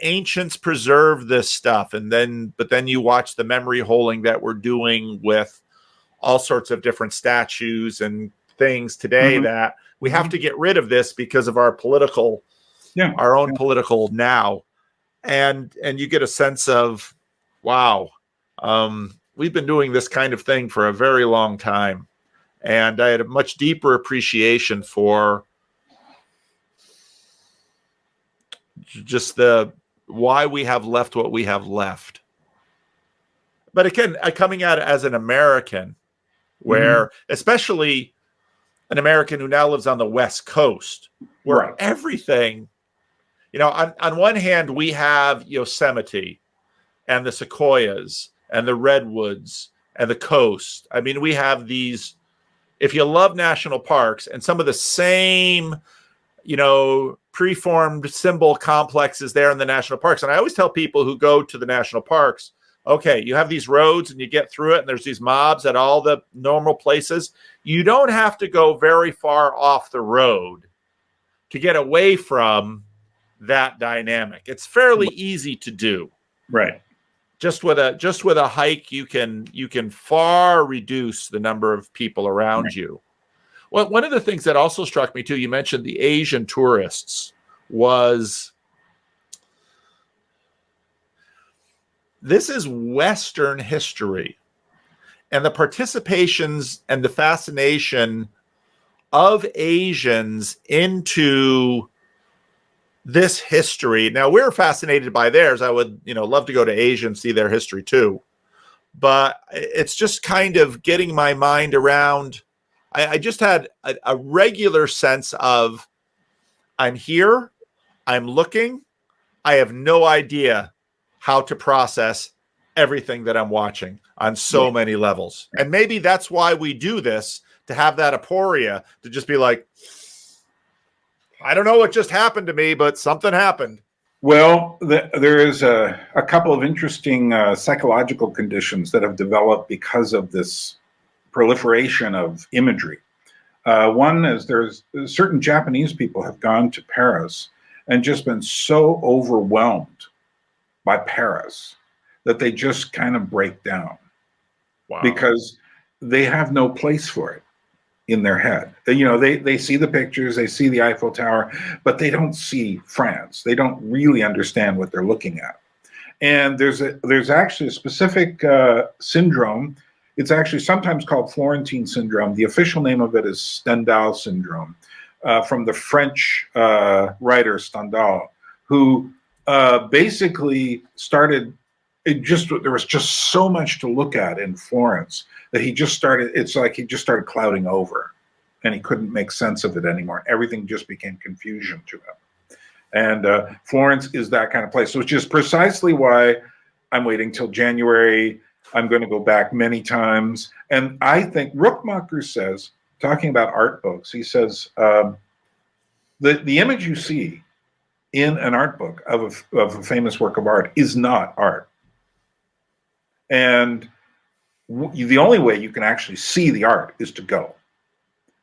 ancients preserve this stuff? But then you watch the memory holding that we're doing with all sorts of different statues and things today, that we have to get rid of this because of our political, our own political now. And you get a sense of, wow, we've been doing this kind of thing for a very long time. And I had a much deeper appreciation for just why we have left what we have left. But again, coming at it as an American, where especially an American who now lives on the West Coast, where everything, on one hand, we have Yosemite and the sequoias and the redwoods and the coast. I mean, we have these, if you love national parks, and some of the same, preformed symbol complexes there in the national parks. And I always tell people who go to the national parks, okay, you have these roads and you get through it and there's these mobs at all the normal places. You don't have to go very far off the road to get away from that dynamic. It's fairly easy to do. Right. Just with a hike, you can far reduce the number of people around you. Well, one of the things that also struck me too, you mentioned the Asian tourists, was this is Western history, and the participations and the fascination of Asians into this history. Now, we're fascinated by theirs. I would, love to go to Asia and see their history too. But it's just kind of getting my mind around. I just had a regular sense of, I'm here, I'm looking, I have no idea how to process everything that I'm watching on so many levels. And maybe that's why we do this, to have that aporia, to just be like, I don't know what just happened to me, but something happened. Well, there is a couple of interesting psychological conditions that have developed because of this proliferation of imagery. One is there's certain Japanese people have gone to Paris and just been so overwhelmed by Paris that they just kind of break down. Wow. Because they have no place for it in their head. They see the pictures, they see the Eiffel Tower, but they don't see France. They don't really understand what they're looking at. And there's actually a specific syndrome. It's actually sometimes called Florentine syndrome. The official name of it is Stendhal syndrome, from the French writer Stendhal, who basically started, there was just so much to look at in Florence that it's like he just started clouding over, and he couldn't make sense of it anymore. Everything just became confusion to him. And Florence is that kind of place, which is precisely why I'm waiting till January. I'm going to go back many times. And I think Rookmacher says, talking about art books, he says, the image you see in an art book of a famous work of art is not art. And the only way you can actually see the art is to go.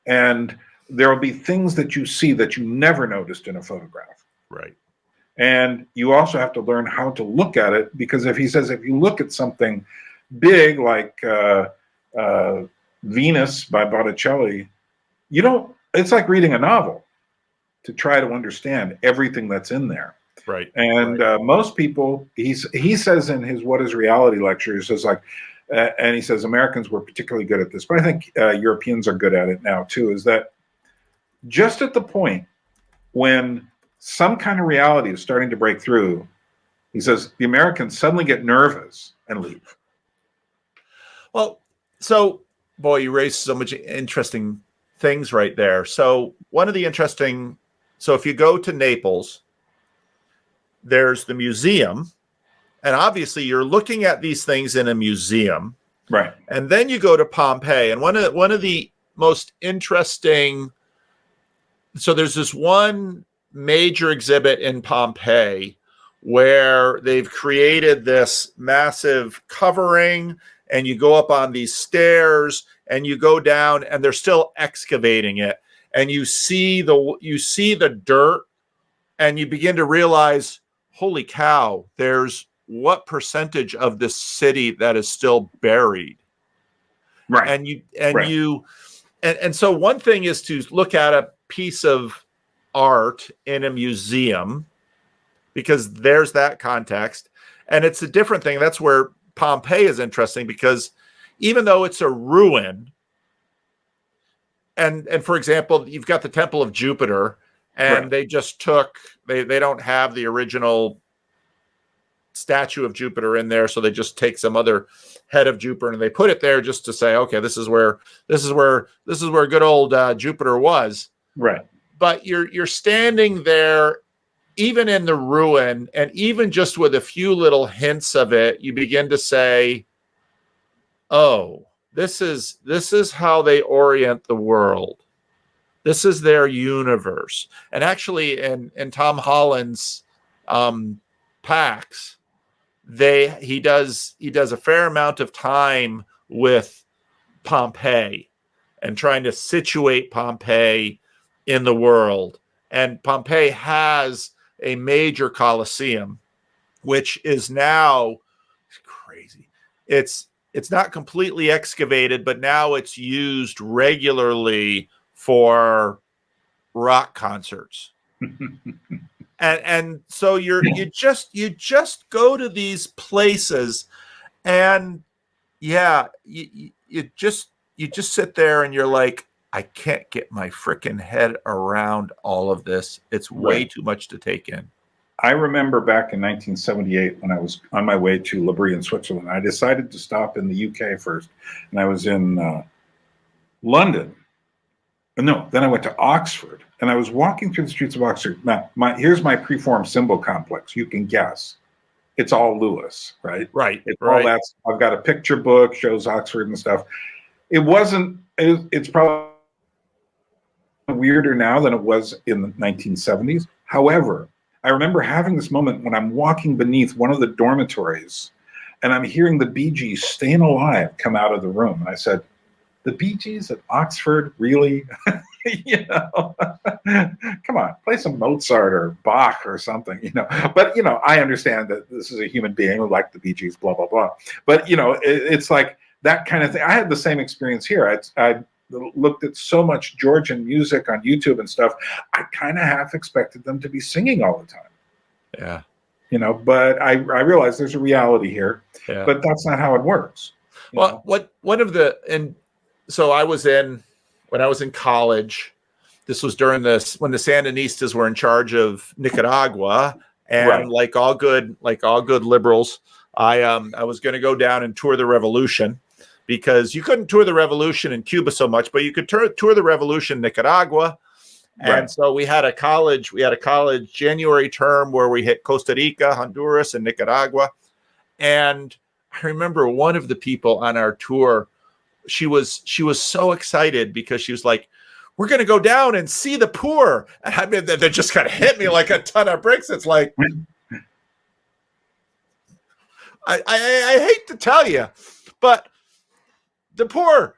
And there will be things that you see that you never noticed in a photograph. Right. And you also have to learn how to look at it, because if you look at something big like Venus by Botticelli, it's like reading a novel to try to understand everything that's in there. Right. And most people, he says in his What is Reality lecture, he says and he says Americans were particularly good at this, but I think Europeans are good at it now too, is that just at the point when some kind of reality is starting to break through, he says the Americans suddenly get nervous and leave. Well, so boy, you raised so much interesting things right there. So one of the interesting, so if you go to Naples, there's the museum, and obviously you're looking at these things in a museum, right? And then you go to Pompeii, and one of the most interesting, so there's this one major exhibit in Pompeii where they've created this massive covering, and you go up on these stairs and you go down, and they're still excavating it, and you see the dirt, and you begin to realize, holy cow, there's what percentage of this city that is still buried. Right. And so one thing is to look at a piece of art in a museum, because there's that context, and it's a different thing. That's where Pompeii is interesting, because even though it's a ruin, and for example, you've got the Temple of Jupiter, and right. they just took, they don't have the original statue of Jupiter in there, so they just take some other head of Jupiter and they put it there just to say, okay, this is where good old Jupiter was. Right. But you're standing there, even in the ruin, and even just with a few little hints of it, you begin to say, oh, this is how they orient the world. This is their universe. And actually, in Tom Holland's Pax, he does a fair amount of time with Pompeii and trying to situate Pompeii in the world. And Pompeii has a major Colosseum, which is now crazy. It's not completely excavated, but now it's used regularly for rock concerts. And so you just go to these places, and yeah, you just sit there and you're like, I can't get my freaking head around all of this. It's way too much to take in. I remember back in 1978 when I was on my way to L'Abri in Switzerland. I decided to stop in the UK first, and I was in London. No, then I went to Oxford, and I was walking through the streets of Oxford. Now, here's my preformed symbol complex. You can guess. It's all Lewis, right? Right. It's all that. I've got a picture book, shows Oxford and stuff. It's probably weirder now than it was in the 1970s. However, I remember having this moment when I'm walking beneath one of the dormitories, and I'm hearing the Bee Gees, Staying Alive, come out of the room. And I said, the Bee Gees at Oxford, really? Come on, play some Mozart or Bach or something, But, I understand that this is a human being who liked the Bee Gees, blah, blah, blah. But, it's like that kind of thing. I had the same experience here. I looked at so much Georgian music on YouTube and stuff. I kind of half expected them to be singing all the time. Yeah. But I realized there's a reality here, but that's not how it works. Well, so when I was in college, this was during when the Sandinistas were in charge of Nicaragua, and like all good liberals, I was going to go down and tour the revolution, because you couldn't tour the revolution in Cuba so much, but you could tour the revolution in Nicaragua. And so we had a college January term where we hit Costa Rica, Honduras, and Nicaragua. And I remember one of the people on our tour, she was so excited because she was like, we're going to go down and see the poor. And I mean, they just kind of hit me like a ton of bricks. It's like, I hate to tell you, but the poor,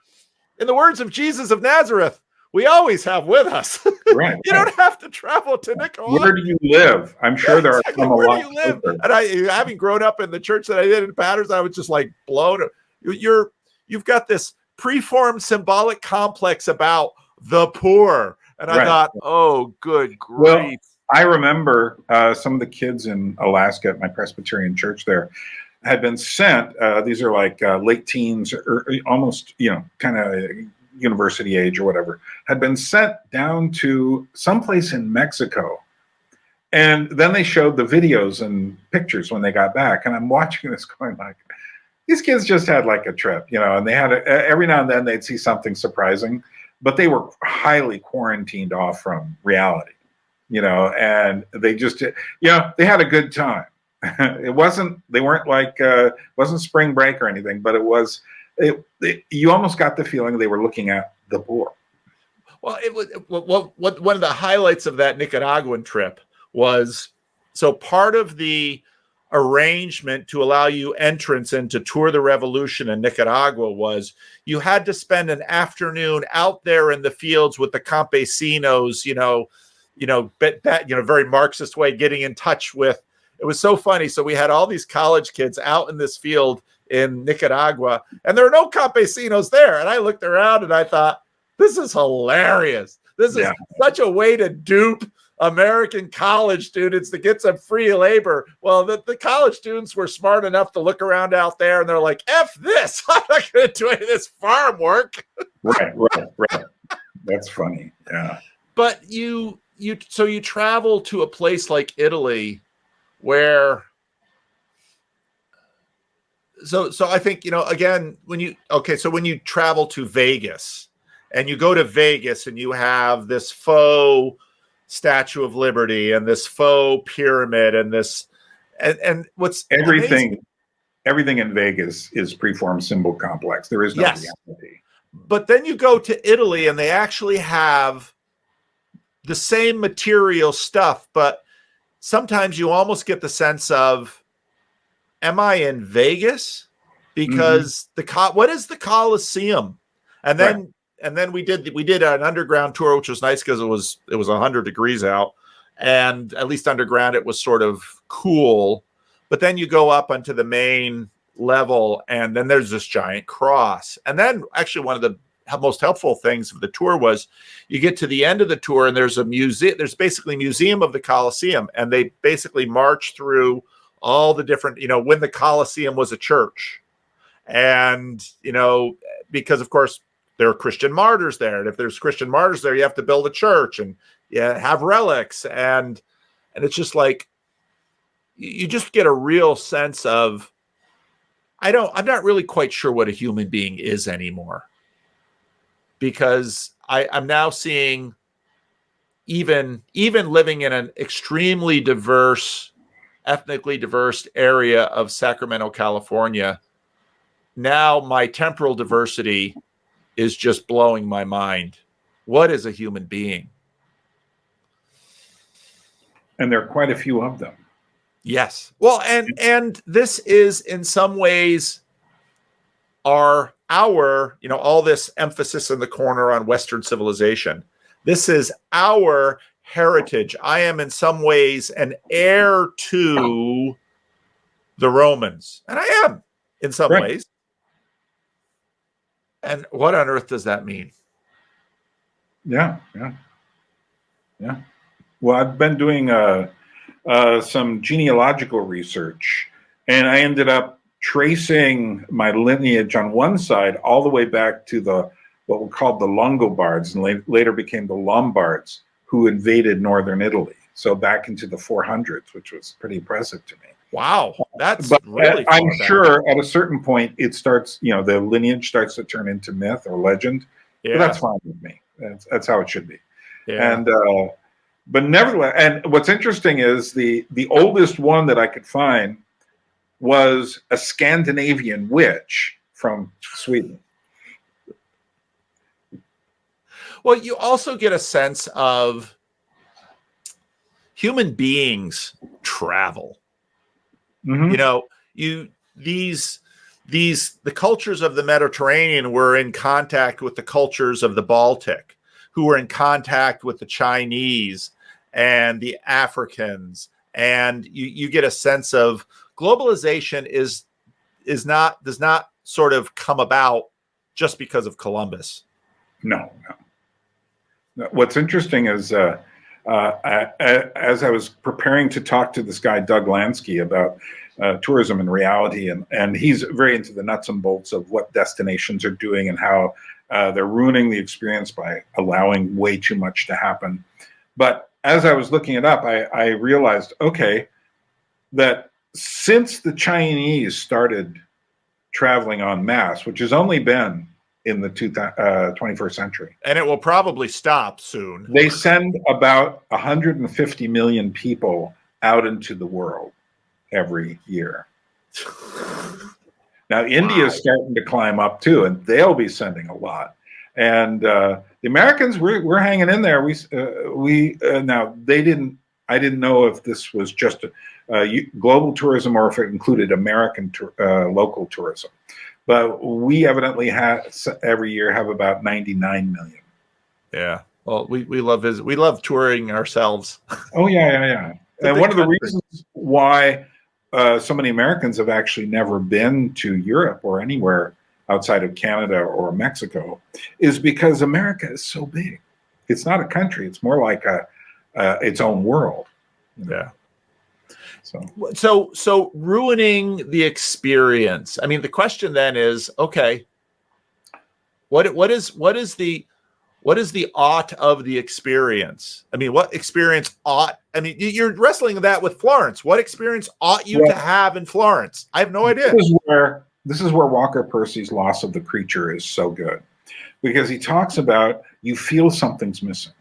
in the words of Jesus of Nazareth, we always have with us. Right. You don't have to travel to Nicaragua. Where do you live? I'm sure there are some a lot. Where do you live? And having grown up in the church that I did in Patterson, I was just like blown. You've got this preformed symbolic complex about the poor, and I thought, oh, good grief. Well, I remember some of the kids in Alaska at my Presbyterian church there had been sent. These are like late teens or almost, kind of university age or whatever, had been sent down to someplace in Mexico. And then they showed the videos and pictures when they got back. And I'm watching this going like, these kids just had like a trip, you know, and they had every now and then they'd see something surprising, but they were highly quarantined off from reality, you know, and they just, you know, they had a good time. They weren't like, wasn't spring break or anything, but you almost got the feeling they were looking at the poor. Well, one of the highlights of that Nicaraguan trip was, so part of the arrangement to allow you entrance and to tour the revolution in Nicaragua was you had to spend an afternoon out there in the fields with the campesinos, very Marxist way, getting in touch with. It was so funny. So we had all these college kids out in this field in Nicaragua, and there were no campesinos there. And I looked around and I thought, this is hilarious. This is such a way to dupe American college students to get some free labor. Well, the college students were smart enough to look around out there and they're like, F this, I'm not going to do any of this farm work. Right. That's funny. Yeah. But you travel to a place like Italy where, so I think, again, when you travel to Vegas and you go to Vegas and you have this faux Statue of Liberty and this faux pyramid and this, and what's everything in Vegas is preformed symbol complex. There is no reality. But then you go to Italy and they actually have the same material stuff, but sometimes you almost get the sense of, am I in Vegas? Because what is the Colosseum? And then we did an underground tour, which was nice because it was 100 degrees out, and at least underground it was sort of cool. But then you go up onto the main level, and then there's this giant cross. And then actually one of the most helpful things of the tour was you get to the end of the tour, and there's a museum. There's basically a museum of the Colosseum, and they basically march through all the different, when the Colosseum was a church, and because of course there are Christian martyrs there. And if there's Christian martyrs there, you have to build a church and have relics. And it's just like, you just get a real sense of, I'm not really quite sure what a human being is anymore. Because I'm now seeing even living in an extremely diverse, ethnically diverse area of Sacramento, California, now my temporal diversity is just blowing my mind. What is a human being? And there are quite a few of them. Yes. Well, and this is in some ways our all this emphasis in the corner on Western civilization. This is our heritage. I am in some ways an heir to the Romans, and I am in some ways. And what on earth does that mean? Yeah. Well, I've been doing some genealogical research, and I ended up tracing my lineage on one side all the way back to what were called the Longobards, and later became the Lombards, who invaded northern Italy. So back into the 400s, which was pretty impressive to me. Wow, that's really. I'm sure at a certain point it starts. The lineage starts to turn into myth or legend. Yeah. But that's fine with me. That's how it should be. Yeah. And but nevertheless, and what's interesting is the oldest one that I could find was a Scandinavian witch from Sweden. Well, you also get a sense of human beings travel. Mm-hmm. The cultures of the Mediterranean were in contact with the cultures of the Baltic, who were in contact with the Chinese and the Africans. And you get a sense of globalization does not sort of come about just because of Columbus. No. What's interesting is as I was preparing to talk to this guy, Doug Lansky, about tourism and reality, and he's very into the nuts and bolts of what destinations are doing and how They're ruining the experience by allowing way too much to happen. But as I was looking it up, I realized, okay, that since the Chinese started traveling en masse, which has only been in the 21st century. And it will probably stop soon. They send about 150 million people out into the world every year. Now, India's starting to climb up too, and they'll be sending a lot. And the Americans, we're hanging in there. Now they didn't. I didn't know if this was just global tourism or if it included American local tourism. But we evidently every year have about 99 million. Yeah. Well, we love we love touring ourselves. Oh yeah. And one of the reasons why so many Americans have actually never been to Europe or anywhere outside of Canada or Mexico is because America is so big. It's not a country. It's more like its own world. Yeah. So ruining the experience. I mean, the question then is, okay, what is the ought of the experience? I mean, what experience ought? I mean, you're wrestling that with Florence. What experience ought you to have in Florence? I have no idea. This is where Walker Percy's Loss of the Creature is so good, because he talks about you feel something's missing.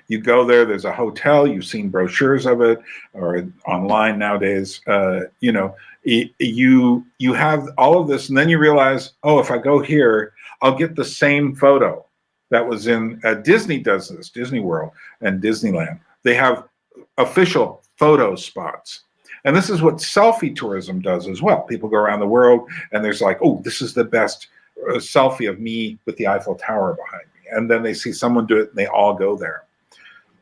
You go there, there's a hotel, you've seen brochures of it, or online nowadays, you have all of this, and then you realize, oh, if I go here, I'll get the same photo that was in Disney does this, Disney World and Disneyland. They have official photo spots. And this is what selfie tourism does as well. People go around the world and there's like, oh, this is the best selfie of me with the Eiffel Tower behind me. And then they see someone do it and they all go there.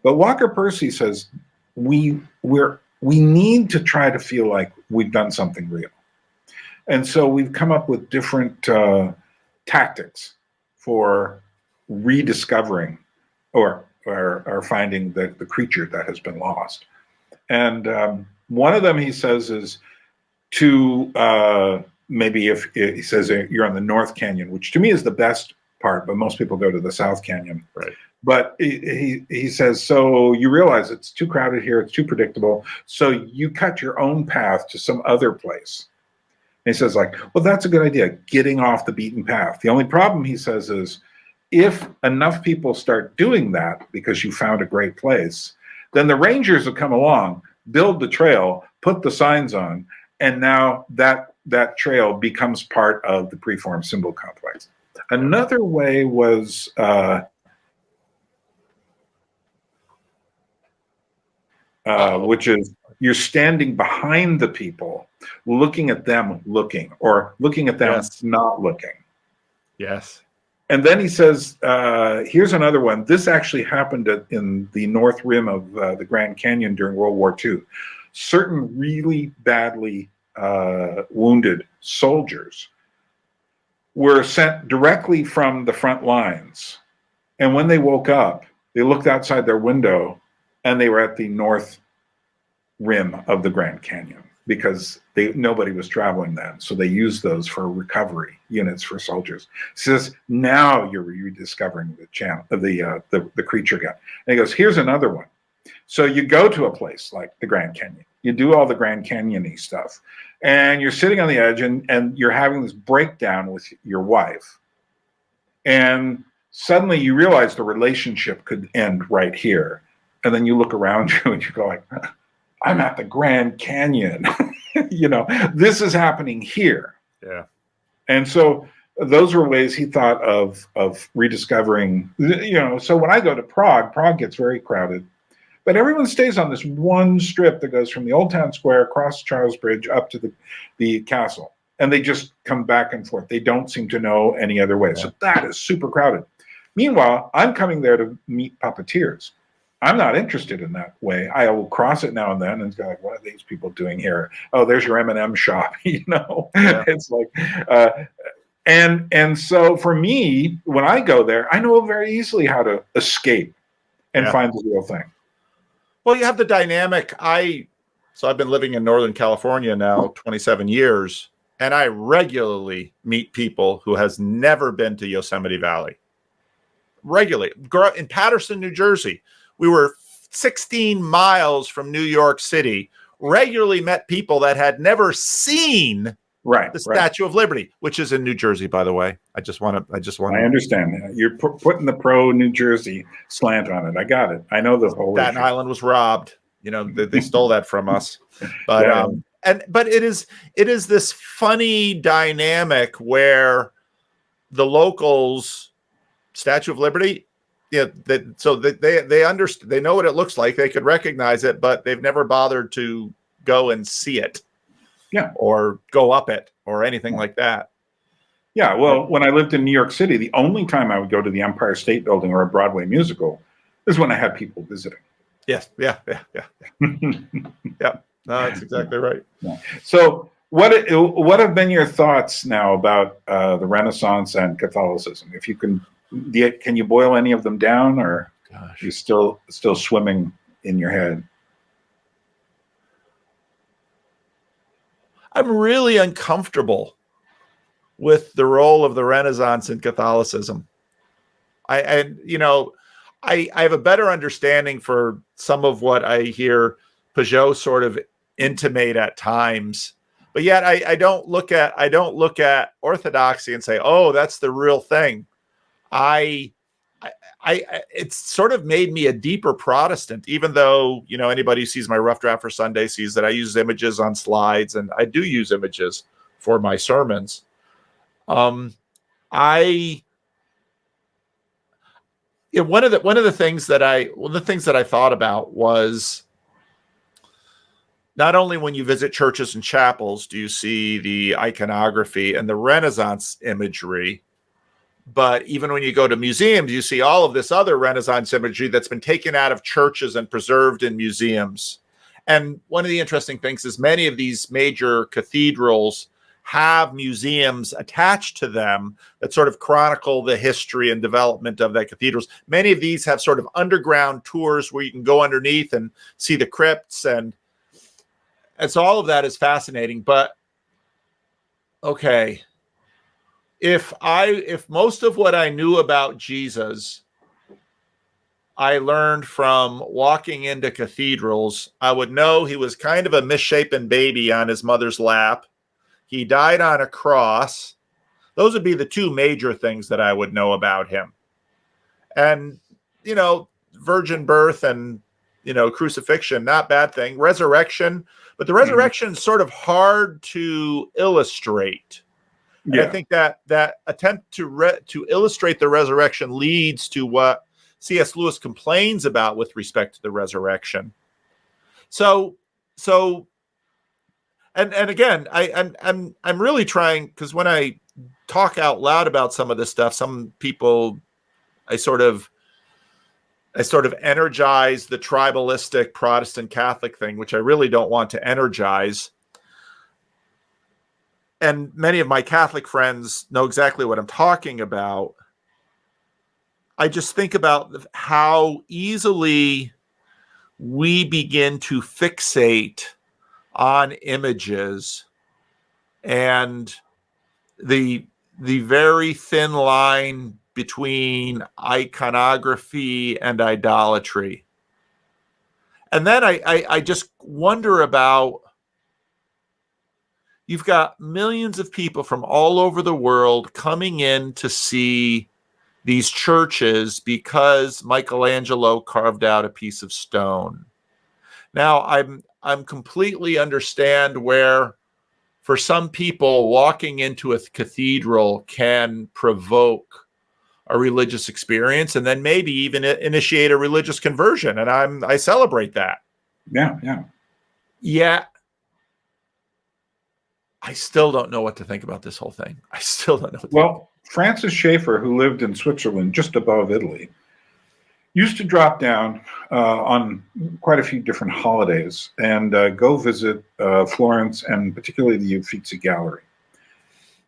But Walker Percy says we need to try to feel like we've done something real. And so we've come up with different tactics for rediscovering or finding the creature that has been lost. And one of them, he says, is to maybe if he says you're on the North Canyon, which to me is the best part, but most people go to the South Canyon. Right. But he says, so you realize it's too crowded here, it's too predictable, so you cut your own path to some other place. And he says, like, well, that's a good idea, getting off the beaten path. The only problem, he says, is if enough people start doing that because you found a great place, then the rangers will come along, build the trail, put the signs on, and now that trail becomes part of the preform symbol complex. Another way was which is you're standing behind the people, looking at them looking, or looking at them not looking. Yes. And then he says, here's another one. This actually happened in the north rim of the Grand Canyon during World War II. Certain really badly wounded soldiers were sent directly from the front lines. And when they woke up, they looked outside their window and they were at the north rim of the Grand Canyon because nobody was traveling then. So they used those for recovery units for soldiers. He says, now you're rediscovering the creature again. And he goes, here's another one. So you go to a place like the Grand Canyon, you do all the Grand Canyon-y stuff, and you're sitting on the edge and you're having this breakdown with your wife. And suddenly you realize the relationship could end right here. And then you look around you and you go like, I'm at the Grand Canyon. This is happening here. Yeah. And so those were ways he thought of rediscovering, so when I go to Prague gets very crowded, but everyone stays on this one strip that goes from the Old Town Square across Charles Bridge up to the castle. And they just come back and forth. They don't seem to know any other way. Yeah. So that is super crowded. Meanwhile, I'm coming there to meet puppeteers. I'm not interested in that way. I will cross it now and then and go like, what are these people doing here? Oh, there's your M&M shop, Yeah. It's like, and so for me, when I go there, I know very easily how to escape and find the real thing. Well, you have the dynamic. So I've been living in Northern California now 27 years, and I regularly meet people who has never been to Yosemite Valley. Regularly. In Paterson, New Jersey, we were 16 miles from New York City. Regularly met people that had never seen the Statue of Liberty, which is in New Jersey, by the way. I understand. You're putting the pro New Jersey slant on it. I got it. I know the whole Staten issue. Island was robbed. They stole that from us. But but it is this funny dynamic where the locals, Statue of Liberty, they understand, they know what it looks like, they could recognize it, but they've never bothered to go and see it, or go up it or anything like that. Yeah, well, when I lived in New York City, the only time I would go to the Empire State Building or a Broadway musical is when I had people visiting. Yes, yeah. No, that's exactly right. Yeah. So what have been your thoughts now about the Renaissance and Catholicism? If you can you boil any of them down, or you still swimming in your head? I'm really uncomfortable with the role of the Renaissance in Catholicism. I have a better understanding for some of what I hear Peugeot sort of intimate at times, but yet I don't look at orthodoxy and say, oh, that's the real thing. It's sort of made me a deeper Protestant, even though, anybody who sees my rough draft for Sunday sees that I use images on slides, and I do use images for my sermons. One of the things that I thought about was, not only when you visit churches and chapels do you see the iconography and the Renaissance imagery, but even when you go to museums, you see all of this other Renaissance imagery that's been taken out of churches and preserved in museums. And one of the interesting things is many of these major cathedrals have museums attached to them that sort of chronicle the history and development of the cathedrals. Many of these have sort of underground tours where you can go underneath and see the crypts, and so all of that is fascinating. But okay, if most of what I knew about Jesus I learned from walking into cathedrals, I would know he was kind of a misshapen baby on his mother's lap. He died on a cross. Those would be the two major things that I would know about him. And, virgin birth and, crucifixion, not bad thing. Resurrection, but the resurrection is sort of hard to illustrate. Yeah. And I think that attempt to illustrate the resurrection leads to what C.S. Lewis complains about with respect to the resurrection. So, and again, I'm really trying, because when I talk out loud about some of this stuff, some people, I sort of energize the tribalistic Protestant Catholic thing, which I really don't want to energize. And many of my Catholic friends know exactly what I'm talking about. I just think about how easily we begin to fixate on images and the very thin line between iconography and idolatry. And then I just wonder about, you've got millions of people from all over the world coming in to see these churches because Michelangelo carved out a piece of stone. Now, I'm completely understand where, for some people, walking into a cathedral can provoke a religious experience and then maybe even initiate a religious conversion, and I celebrate that. Yeah. Yeah. I still don't know what to think about this whole thing. I still don't know. Well, Francis Schaeffer, who lived in Switzerland just above Italy, used to drop down on quite a few different holidays and go visit Florence, and particularly the Uffizi Gallery.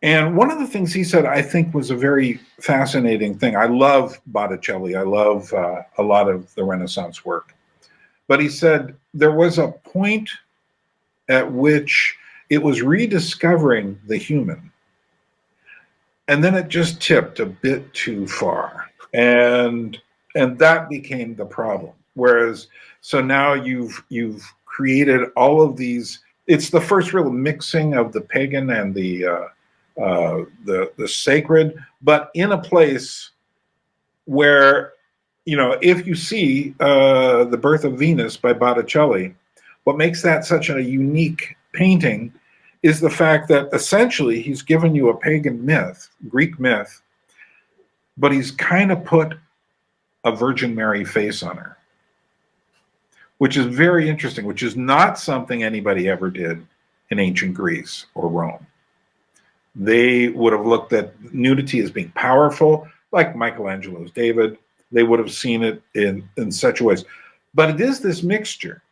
And one of the things he said, I think, was a very fascinating thing. I love Botticelli. I love a lot of the Renaissance work. But he said there was a point at which It was rediscovering the human. And then it just tipped a bit too far. And that became the problem. Whereas, so now you've created all of these, it's the first real mixing of the pagan and the sacred, but in a place where, if you see The Birth of Venus by Botticelli, what makes that such a unique painting is the fact that essentially he's given you a pagan myth, Greek myth, but he's kind of put a Virgin Mary face on her, which is very interesting, which is not something anybody ever did in ancient Greece or Rome. They would have looked at nudity as being powerful, like Michelangelo's David. They would have seen it in such ways. But it is this mixture.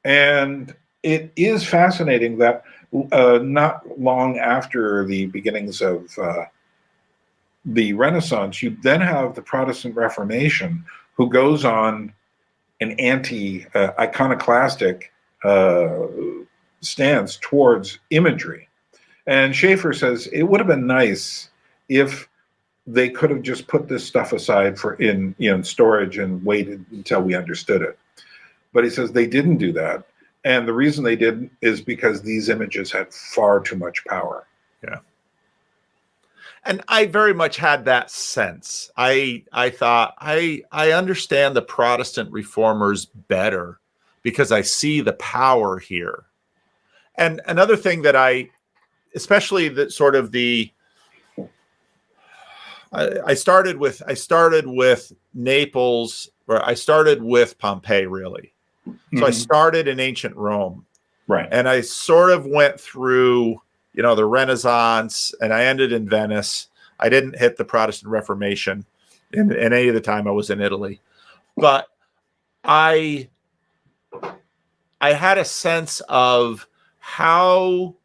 And it is fascinating that not long after the beginnings of the Renaissance, you then have the Protestant Reformation, who goes on an anti-iconoclastic stance towards imagery. And Schaeffer says it would have been nice if they could have just put this stuff aside in storage and waited until we understood it. But he says they didn't do that. And the reason they didn't is because these images had far too much power. Yeah. And I very much had that sense. I thought, I understand the Protestant reformers better because I see the power here. And another thing that especially that sort of I started with Naples, or I started with Pompeii, really. So I started in ancient Rome. Right. And I sort of went through, the Renaissance, and I ended in Venice. I didn't hit the Protestant Reformation in any of the time I was in Italy. But I had a sense of how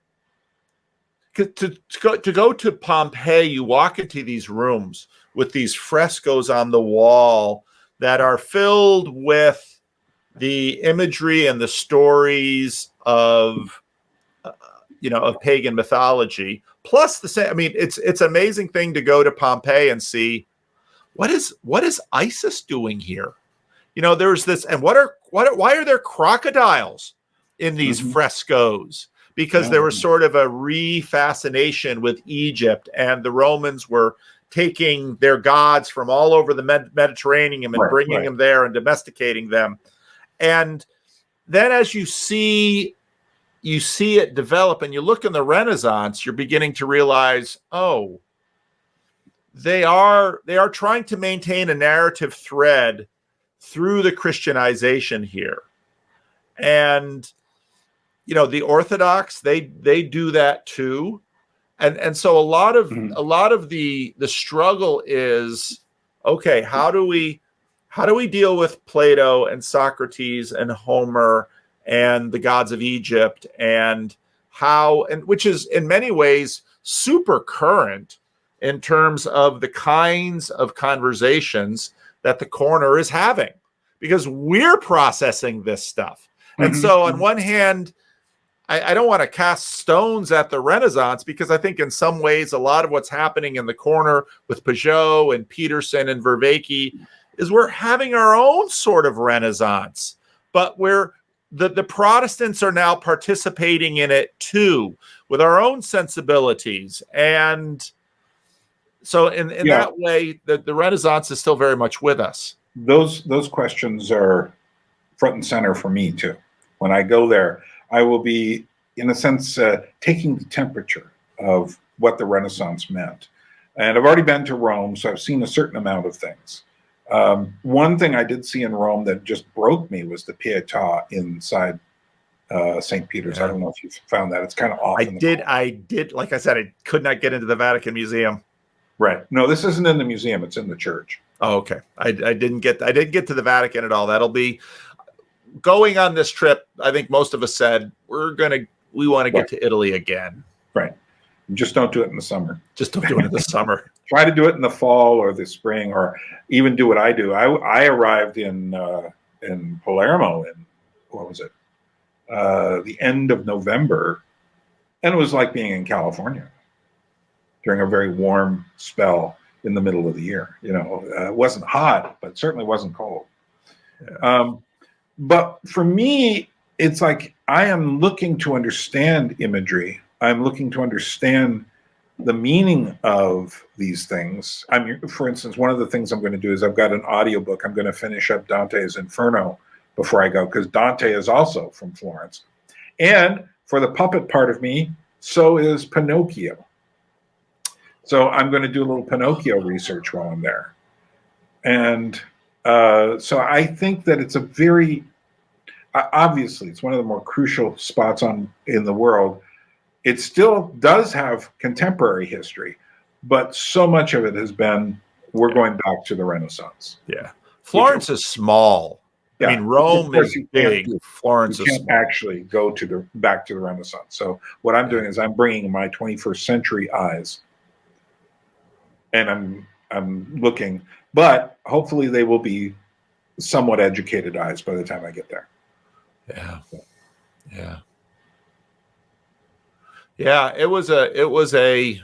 to go to Pompeii. You walk into these rooms with these frescoes on the wall that are filled with the imagery and the stories of pagan mythology, plus the same. I mean, it's an amazing thing to go to Pompeii and see what is ISIS doing here. There's this, and why are there crocodiles in these frescoes? Because there was sort of a re-fascination with Egypt, and the Romans were taking their gods from all over the Mediterranean and bringing them there and domesticating them. And then as you see it develop, and you look in the Renaissance, you're beginning to realize, they are trying to maintain a narrative thread through the Christianization here. And the Orthodox, they do that too. And so a lot of the struggle is, okay, how do we deal with Plato and Socrates and Homer and the gods of Egypt, and which is in many ways super current in terms of the kinds of conversations that the corner is having, because we're processing this stuff. And so on one hand, I don't want to cast stones at the Renaissance, because I think in some ways a lot of what's happening in the corner with Peugeot and Peterson and Vervaeke is we're having our own sort of Renaissance, but the Protestants are now participating in it too, with our own sensibilities. And so in that way, the Renaissance is still very much with us. Those questions are front and center for me too. When I go there, I will be, in a sense, taking the temperature of what the Renaissance meant. And I've already been to Rome, so I've seen a certain amount of things. One thing I did see in Rome that just broke me was the Pietà inside St. Peter's. I don't know if you found that. It's kind of off. I did. Like I said, I could not get into the Vatican Museum. Right. No, this isn't in the museum. It's in the church. Oh, okay. I didn't get to the Vatican at all. That'll be going on this trip. I think most of us said we want to get to Italy again. Right. Just don't do it in the summer. Just don't do it in the summer. Try to do it in the fall or the spring, or even do what I do. I arrived in Palermo in, what was it? The end of November, And it was like being in California during a very warm spell in the middle of the year. It wasn't hot, but it certainly wasn't cold. Yeah. But for me, it's like I am looking to understand imagery. I'm looking to understand the meaning of these things. For instance, one of the things I'm going to do is I've got an audiobook. I'm going to finish up Dante's Inferno before I go, because Dante is also from Florence. And for the puppet part of me, so is Pinocchio. So I'm going to do a little Pinocchio research while I'm there. And so I think that it's a very, obviously, it's one of the more crucial spots in the world. It still does have contemporary history, but so much of it has been, we're going back to the Renaissance. Yeah. Florence is small. Yeah. I mean, Rome is big. Florence you is can't small. actually go to back to the Renaissance. So what I'm doing is I'm bringing my 21st century eyes, and I'm looking, but hopefully they will be somewhat educated eyes by the time I get there. Yeah. Yeah. Yeah, it was an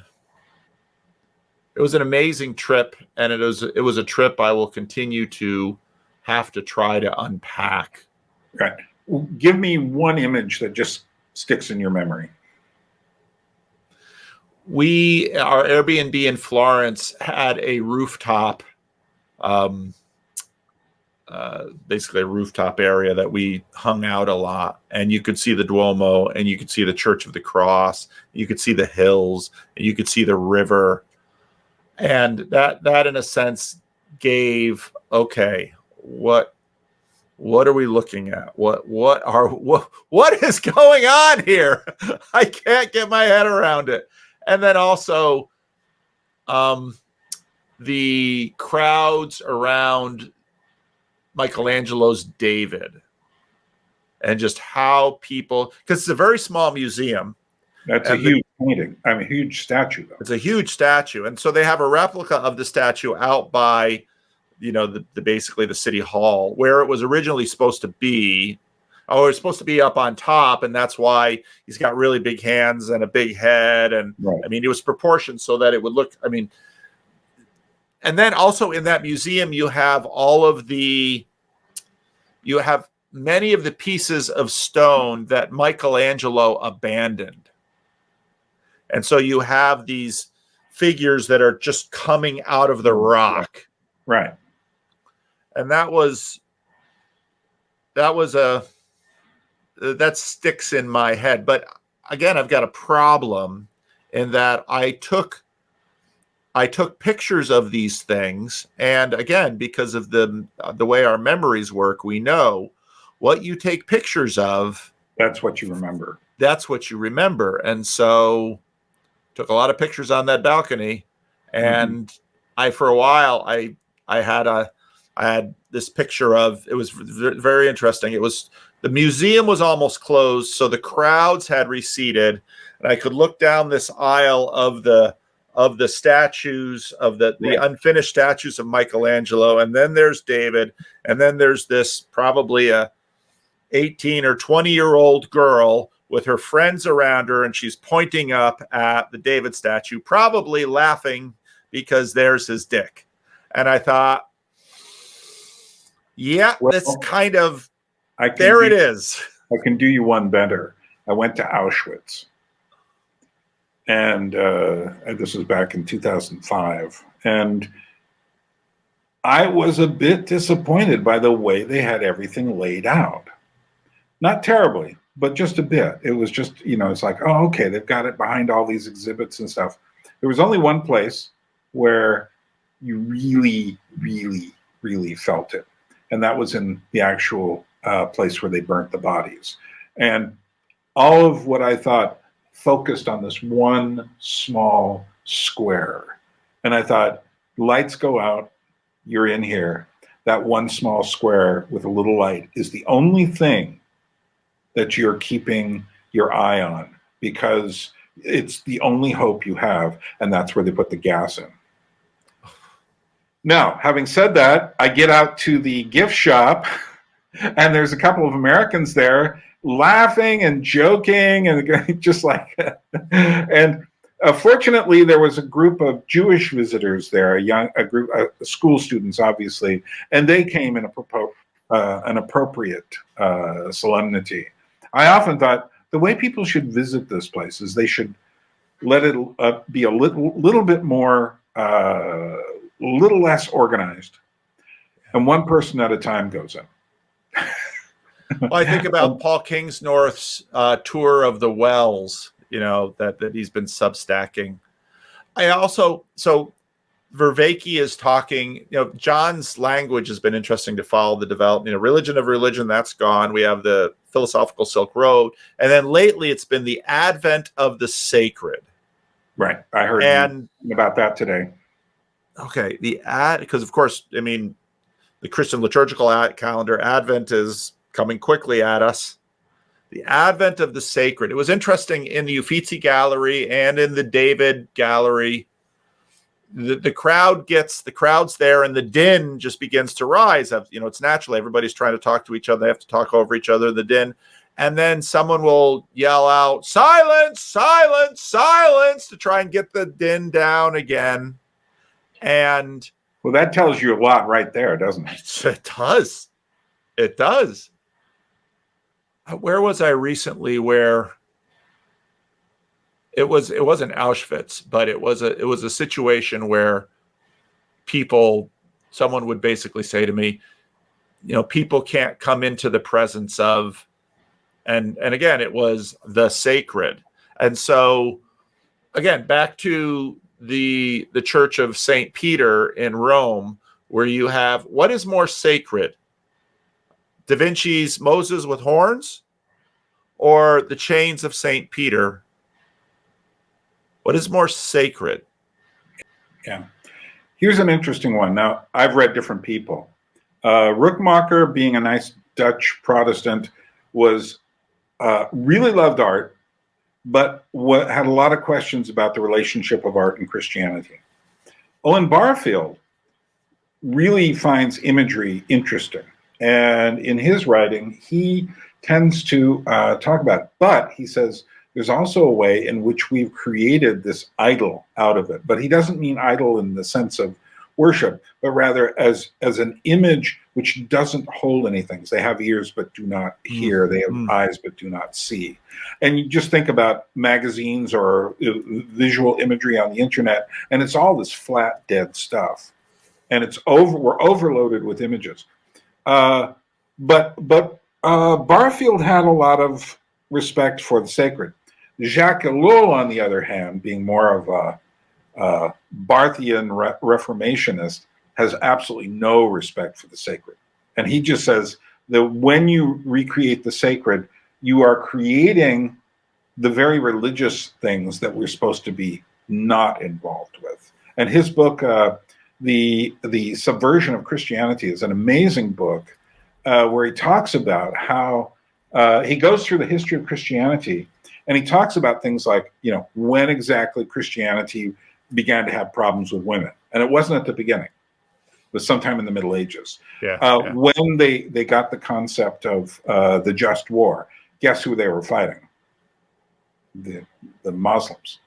amazing trip, and it was a trip I will continue to have to try to unpack. Right. Give me one image that just sticks in your memory. Our Airbnb in Florence had a rooftop, basically a rooftop area that we hung out a lot, and you could see the Duomo, and you could see the Church of the Cross, you could see the hills, and you could see the river, and that in a sense gave, okay, what are we looking at? What is going on here? I can't get my head around it. And then also the crowds around Michelangelo's David, and just how people, because it's a very small museum. That's a huge painting. I mean, huge statue, though. It's a huge statue. And so they have a replica of the statue out by, the basically the city hall, where it was originally supposed to be. Oh, it's supposed to be up on top, and that's why he's got really big hands and a big head. And right. I mean, it was proportioned so that it would look, and then also in that museum, you have many of the pieces of stone that Michelangelo abandoned. And so you have these figures that are just coming out of the rock. Right. And that sticks in my head. But again, I've got a problem in that I took pictures of these things, and again, because of the way our memories work, we know what you take pictures of. That's what you remember. And so took a lot of pictures on that balcony, and for a while I had this picture of, it was very interesting. It was, the museum was almost closed, so the crowds had receded, and I could look down this aisle of the statues, of the unfinished statues of Michelangelo, and then there's David, and then there's this probably a 18 or 20-year-old girl with her friends around her, and she's pointing up at the David statue, probably laughing because there's his dick. And I thought, that's kind of, it is. I can do you one better. I went to Auschwitz. And this was back in 2005. And I was a bit disappointed by the way they had everything laid out. Not terribly, but just a bit. It was just, it's like, oh, okay, they've got it behind all these exhibits and stuff. There was only one place where you really, really, really felt it. And that was in the actual place where they burnt the bodies. And all of what I thought focused on this one small square. And I thought, lights go out, you're in here. That one small square with a little light is the only thing that you're keeping your eye on, because it's the only hope you have, and that's where they put the gas in. Now, having said that, I get out to the gift shop, and there's a couple of Americans there, laughing and joking and just like, and fortunately there was a group of Jewish visitors there, a group of school students, obviously, and they came in an appropriate solemnity. I often thought the way people should visit this place is they should let it be a little bit more, little less organized, and one person at a time goes in. Well, I think about Paul Kingsnorth's tour of the wells, that he's been substacking. I also, so Vervaeke is talking, John's language has been interesting to follow the development, religion of religion, that's gone. We have the philosophical Silk Road. And then lately it's been the advent of the sacred. Right. I heard about that today. Okay. Because of course, the Christian liturgical calendar, Advent is coming quickly at us. The advent of the sacred. It was interesting in the Uffizi Gallery and in the David Gallery. The crowd's there, and the din just begins to rise. It's natural. Everybody's trying to talk to each other. They have to talk over each other. The din, and then someone will yell out, "Silence! Silence! Silence!" to try and get the din down again. And well, that tells you a lot right there, doesn't it? It does. It does. Where was I recently where it wasn't Auschwitz, but it was a situation where someone would basically say to me, people can't come into the presence of, and again, it was the sacred. And so again, back to the Church of St. Peter in Rome, where you have, what is more sacred? Da Vinci's Moses with horns, or the chains of St. Peter? What is more sacred? Yeah. Here's an interesting one. Now, I've read different people. Rookmacher, being a nice Dutch Protestant, was really loved art, but had a lot of questions about the relationship of art and Christianity. Owen Barfield really finds imagery interesting. And in his writing, he tends to talk about it. But he says there's also a way in which we've created this idol out of it. But he doesn't mean idol in the sense of worship, but rather as an image which doesn't hold anything. They have ears but do not hear. They have eyes but do not see. And you just think about magazines or visual imagery on the internet, and it's all this flat, dead stuff. And we're overloaded with images. But Barfield had a lot of respect for the sacred. Jacques Ellul, on the other hand, being more of a Barthian Reformationist, has absolutely no respect for the sacred. And he just says that when you recreate the sacred, you are creating the very religious things that we're supposed to be not involved with. And his book, The Subversion of Christianity, is an amazing book where he talks about how he goes through the history of Christianity, and he talks about things like, when exactly Christianity began to have problems with women. And it wasn't at the beginning. It was sometime in the Middle Ages. When they got the concept of the just war, guess who they were fighting? The Muslims.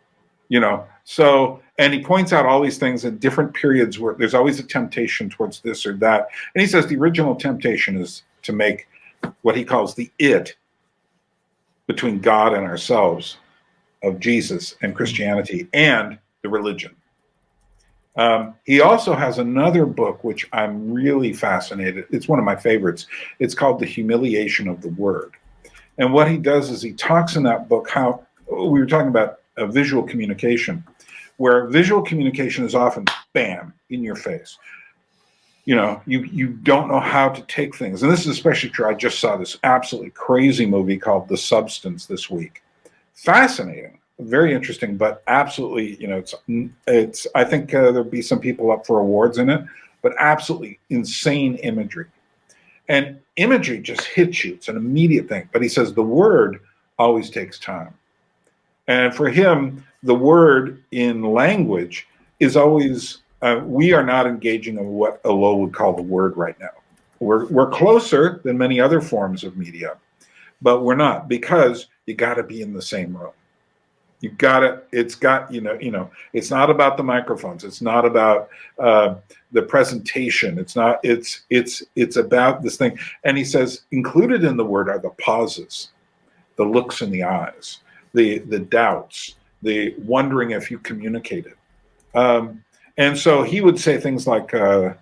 So, and he points out all these things in different periods where there's always a temptation towards this or that. And he says the original temptation is to make what he calls the it between God and ourselves of Jesus and Christianity and the religion. He also has another book, which I'm really fascinated. It's one of my favorites. It's called The Humiliation of the Word. And what he does is he talks in that book how we were talking about visual communication, where visual communication is often bam in your face. You don't know how to take things. And this is especially true. I just saw this absolutely crazy movie called The Substance this week. Fascinating, very interesting, but absolutely, it's I think there'll be some people up for awards in it, but absolutely insane imagery. And imagery just hits you. It's an immediate thing. But he says the word always takes time. And for him, the word in language is always, we are not engaging in what Ellul would call the word right now. We're closer than many other forms of media, but we're not, because you got to be in the same room. You got to. It's got It's not about the microphones. It's not about the presentation. It's not. It's about this thing. And he says included in the word are the pauses, the looks in the eyes, the doubts, the wondering if you communicated. And so he would say things like the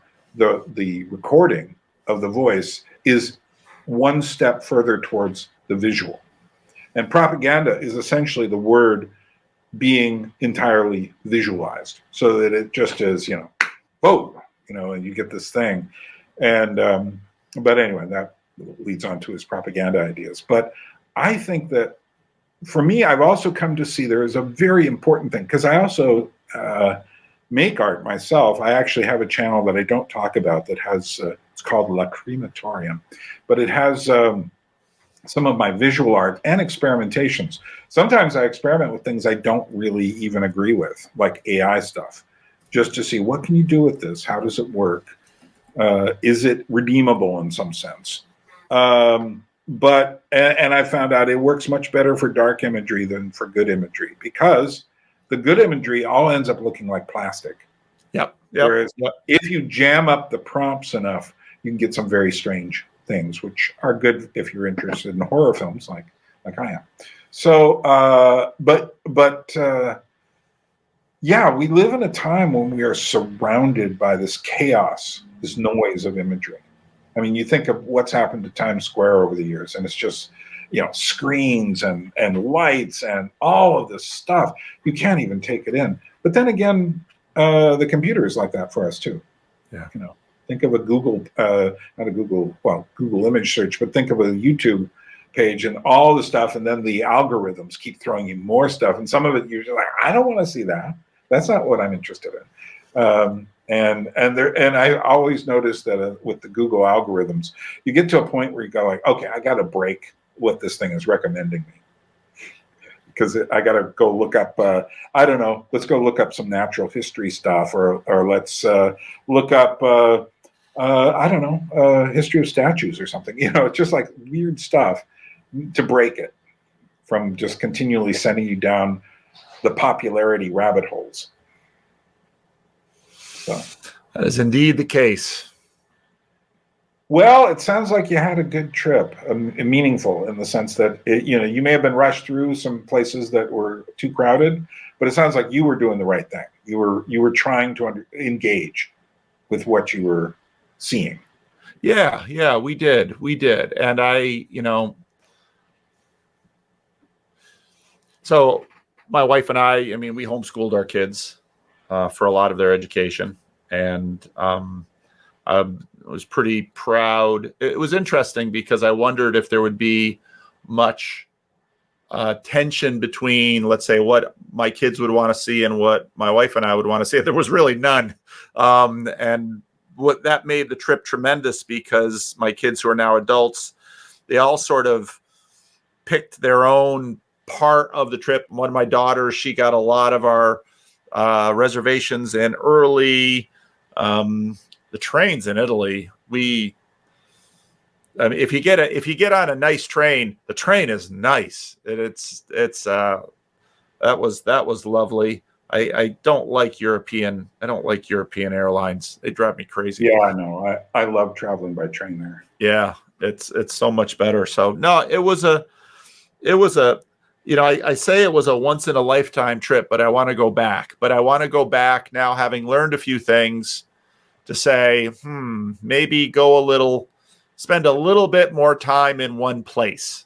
recording of the voice is one step further towards the visual. And propaganda is essentially the word being entirely visualized, so that it just is, whoa, and you get this thing. And but anyway, that leads on to his propaganda ideas. But I think that for me, I've also come to see there is a very important thing, because I also make art myself. I actually have a channel that I don't talk about that has, it's called La Crematorium, but it has some of my visual art and experimentations. Sometimes I experiment with things I don't really even agree with, like AI stuff, just to see what can you do with this? How does it work? Is it redeemable in some sense? But I found out it works much better for dark imagery than for good imagery, because the good imagery all ends up looking like plastic. Yep. Whereas if you jam up the prompts enough, you can get some very strange things, which are good if you're interested in horror films, like I am. So, yeah, we live in a time when we are surrounded by this chaos, this noise of imagery. I mean, you think of what's happened to Times Square over the years, and it's just, screens and lights and all of this stuff. You can't even take it in. But then again, the computer is like that for us too. Yeah. Think of a Google image search, but think of a YouTube page and all the stuff, and then the algorithms keep throwing you more stuff, and some of it you're just like, I don't want to see that. That's not what I'm interested in. And I always notice that with the Google algorithms, you get to a point where you go like, okay, I got to break what this thing is recommending me, because I got to go look up, I don't know, let's go look up some natural history stuff, or let's look up, I don't know, history of statues or something. It's just like weird stuff to break it from just continually sending you down the popularity rabbit holes. So that is indeed the case. Well, it sounds like you had a good trip, meaningful in the sense that you may have been rushed through some places that were too crowded, but it sounds like you were doing the right thing. You were trying to engage with what you were seeing. Yeah, we did, and so my wife and I mean, we homeschooled our kids for a lot of their education, and I was pretty proud. It was interesting because I wondered if there would be much tension between, let's say, what my kids would want to see and what my wife and I would want to see. There was really none. And what that made the trip tremendous, because my kids, who are now adults, they all sort of picked their own part of the trip. One of my daughters, she got a lot of our reservations in early. The trains in Italy, if you get on a nice train, the train is nice. That was lovely. I don't like European airlines. They drive me crazy. Yeah, I know. I love traveling by train there. Yeah, it's so much better. So no, it was a I say it was a once in a lifetime trip, but I want to go back. But I want to go back now, having learned a few things, to say, maybe spend a little bit more time in one place.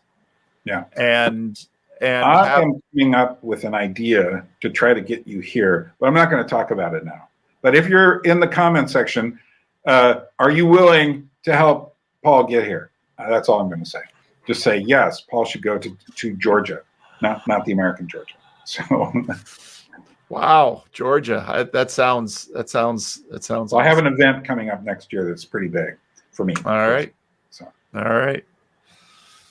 Yeah. And I am coming up with an idea to try to get you here, but I'm not going to talk about it now. But if you're in the comment section, are you willing to help Paul get here? That's all I'm going to say. Just say, yes, Paul should go to Georgia, not the American Georgia. So wow, Georgia. That sounds awesome. I have an event coming up next year that's pretty big for me. All right. So. All right.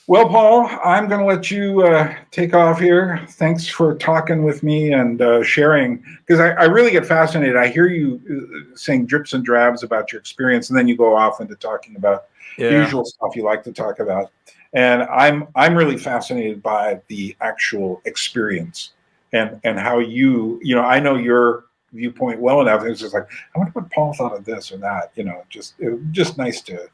Well, Paul, I'm going to let you take off here. Thanks for talking with me and sharing, because I really get fascinated. I hear you saying drips and drabs about your experience, and then you go off into talking about the usual stuff you like to talk about. And I'm really fascinated by the actual experience and how I know your viewpoint well enough. It's just like, I wonder what Paul thought of this or that. It was just nice to.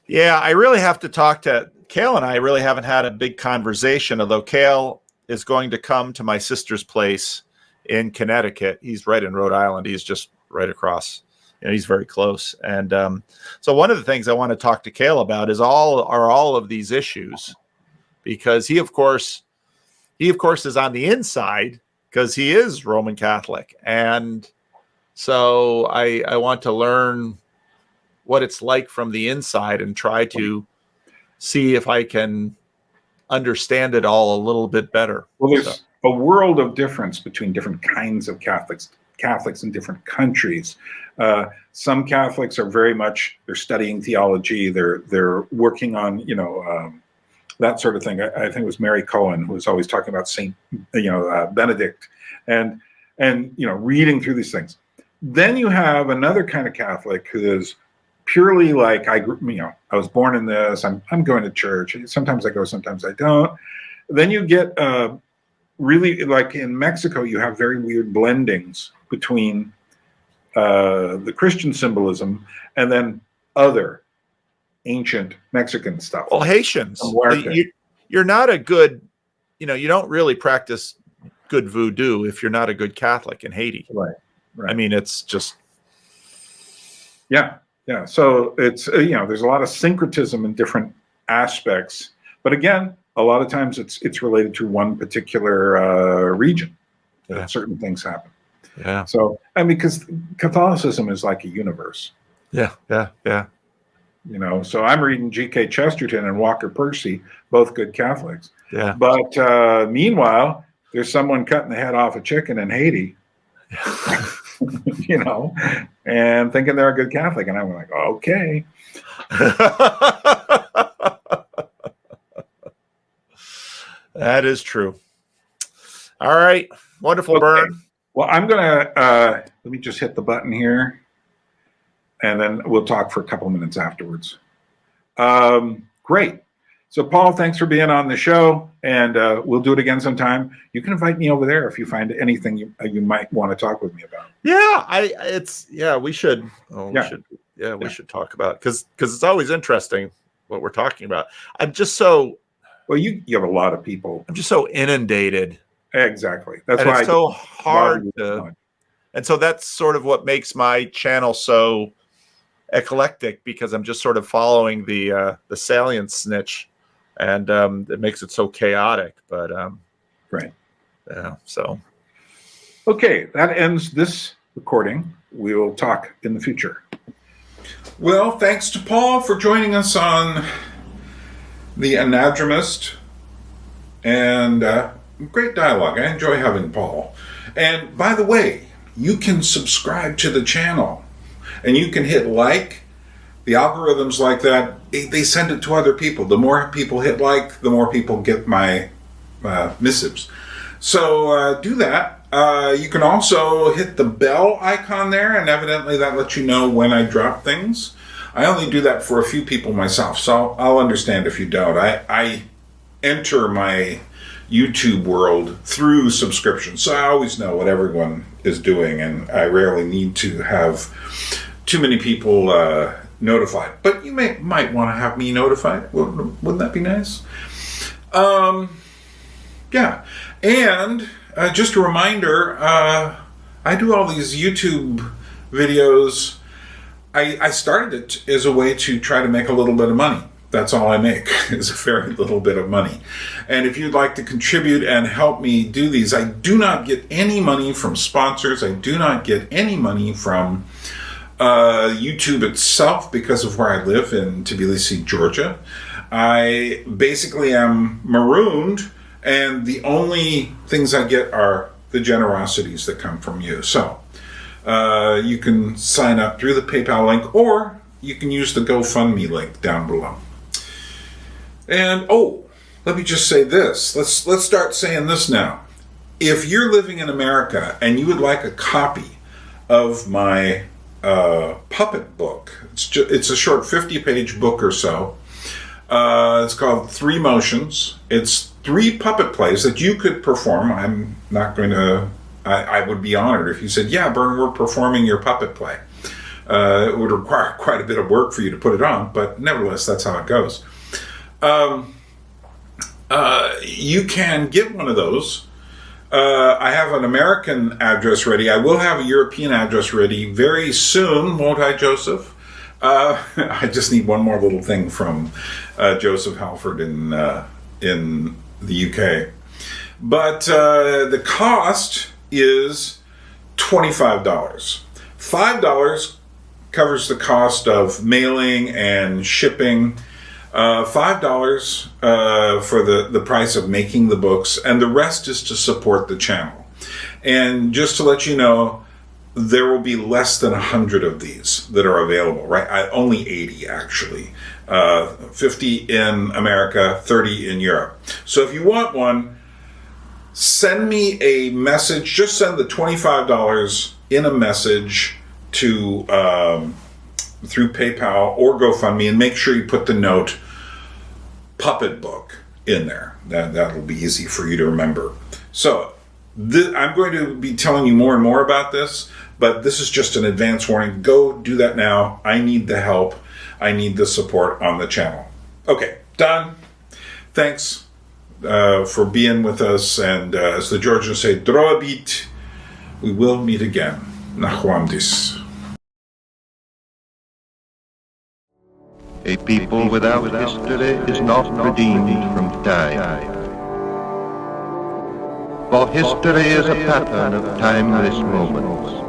Yeah, I really have to talk to Cale, and I really haven't had a big conversation, although Cale is going to come to my sister's place in Connecticut. He's right in Rhode Island. He's just right across. He's very close. And so one of the things I want to talk to Cale about is all of these issues, because he of course is on the inside because he is Roman Catholic. And so I want to learn what it's like from the inside and try to see if I can understand it all a little bit better. Well, there's a world of difference between different kinds of Catholics in different countries. Some Catholics are very much, they're studying theology, they're working on, that sort of thing. I think it was Mary Cohen who was always talking about Saint, Benedict, and reading through these things. Then you have another kind of Catholic who is purely like, I was born in this, I'm going to church. Sometimes I go, sometimes I don't. Then you get really, like in Mexico, you have very weird blendings between the Christian symbolism and then other ancient Mexican stuff. Well, Haitians, you're not a good, you don't really practice good voodoo if you're not a good Catholic in Haiti. Right. I mean, it's just. Yeah. So it's, there's a lot of syncretism in different aspects, but again, a lot of times it's related to one particular region that certain things happen. Yeah. So, because Catholicism is like a universe. Yeah. So I'm reading G.K. Chesterton and Walker Percy, both good Catholics. Yeah. But meanwhile, there's someone cutting the head off a chicken in Haiti. And thinking they're a good Catholic. And I'm like, okay. That is true. All right. Wonderful, okay. Bern. Well, I'm going to, let me just hit the button here. And then we'll talk for a couple of minutes afterwards. Great. So, Paul, thanks for being on the show, and we'll do it again sometime. You can invite me over there if you find anything you might want to talk with me about. Yeah, we should. We should talk about it because it's always interesting what we're talking about. I'm just so. Well, you have a lot of people. I'm just so inundated. Exactly. That's why it's so hard to. And so that's sort of what makes my channel so eclectic, because I'm just sort of following the salient snitch. And it makes it so chaotic, but right. Yeah. So, okay, that ends this recording. We will talk in the future. Well, thanks to Paul for joining us on the Anadromist, and great dialogue. I enjoy having Paul. And by the way, you can subscribe to the channel, and you can hit like. The algorithms like that, they send it to other people. The more people hit like, the more people get my missives. So do that. You can also hit the bell icon there, and evidently that lets you know when I drop things. I only do that for a few people myself, so I'll understand if you don't. I enter my YouTube world through subscriptions, so I always know what everyone is doing, and I rarely need to have too many people notified, but you might want to have me notified. Wouldn't that be nice? Yeah, and just a reminder, I do all these YouTube videos. I started it as a way to try to make a little bit of money. That's all I make, is a very little bit of money. And if you'd like to contribute and help me do these, I do not get any money from sponsors. I do not get any money from YouTube itself because of where I live in Tbilisi, Georgia. I basically am marooned, and the only things I get are the generosities that come from you. So you can sign up through the PayPal link, or you can use the GoFundMe link down below. And let me just say this. Let's start saying this now. If you're living in America and you would like a copy of my puppet book, it's a short 50-page book or so. It's called Three Motions. It's 3 puppet plays that you could perform. I'm not going to. I would be honored if you said, "Yeah, Bern, we're performing your puppet play." It would require quite a bit of work for you to put it on, but nevertheless, that's how it goes. You can get one of those. I have an American address ready. I will have a European address ready very soon, won't I, Joseph? I just need one more little thing from Joseph Halford in the UK. But the cost is $25. $5 covers the cost of mailing and shipping. $5 for the price of making the books, and the rest is to support the channel. And just to let you know, there will be less than 100 of these that are available, right? Only 80 actually. 50 in America, 30 in Europe. So if you want one, send me a message. Just send the $25 in a message to through PayPal or GoFundMe, and make sure you put the note puppet book in there. That'll be easy for you to remember. So I'm going to be telling you more and more about this, but this is just an advance warning. Go do that now. I need the help. I need the support on the channel. Okay, done. Thanks for being with us. And as the Georgians say, droabit. We will meet again. Nachwamdis. A people without history is not redeemed from time. For history is a pattern of timeless moments.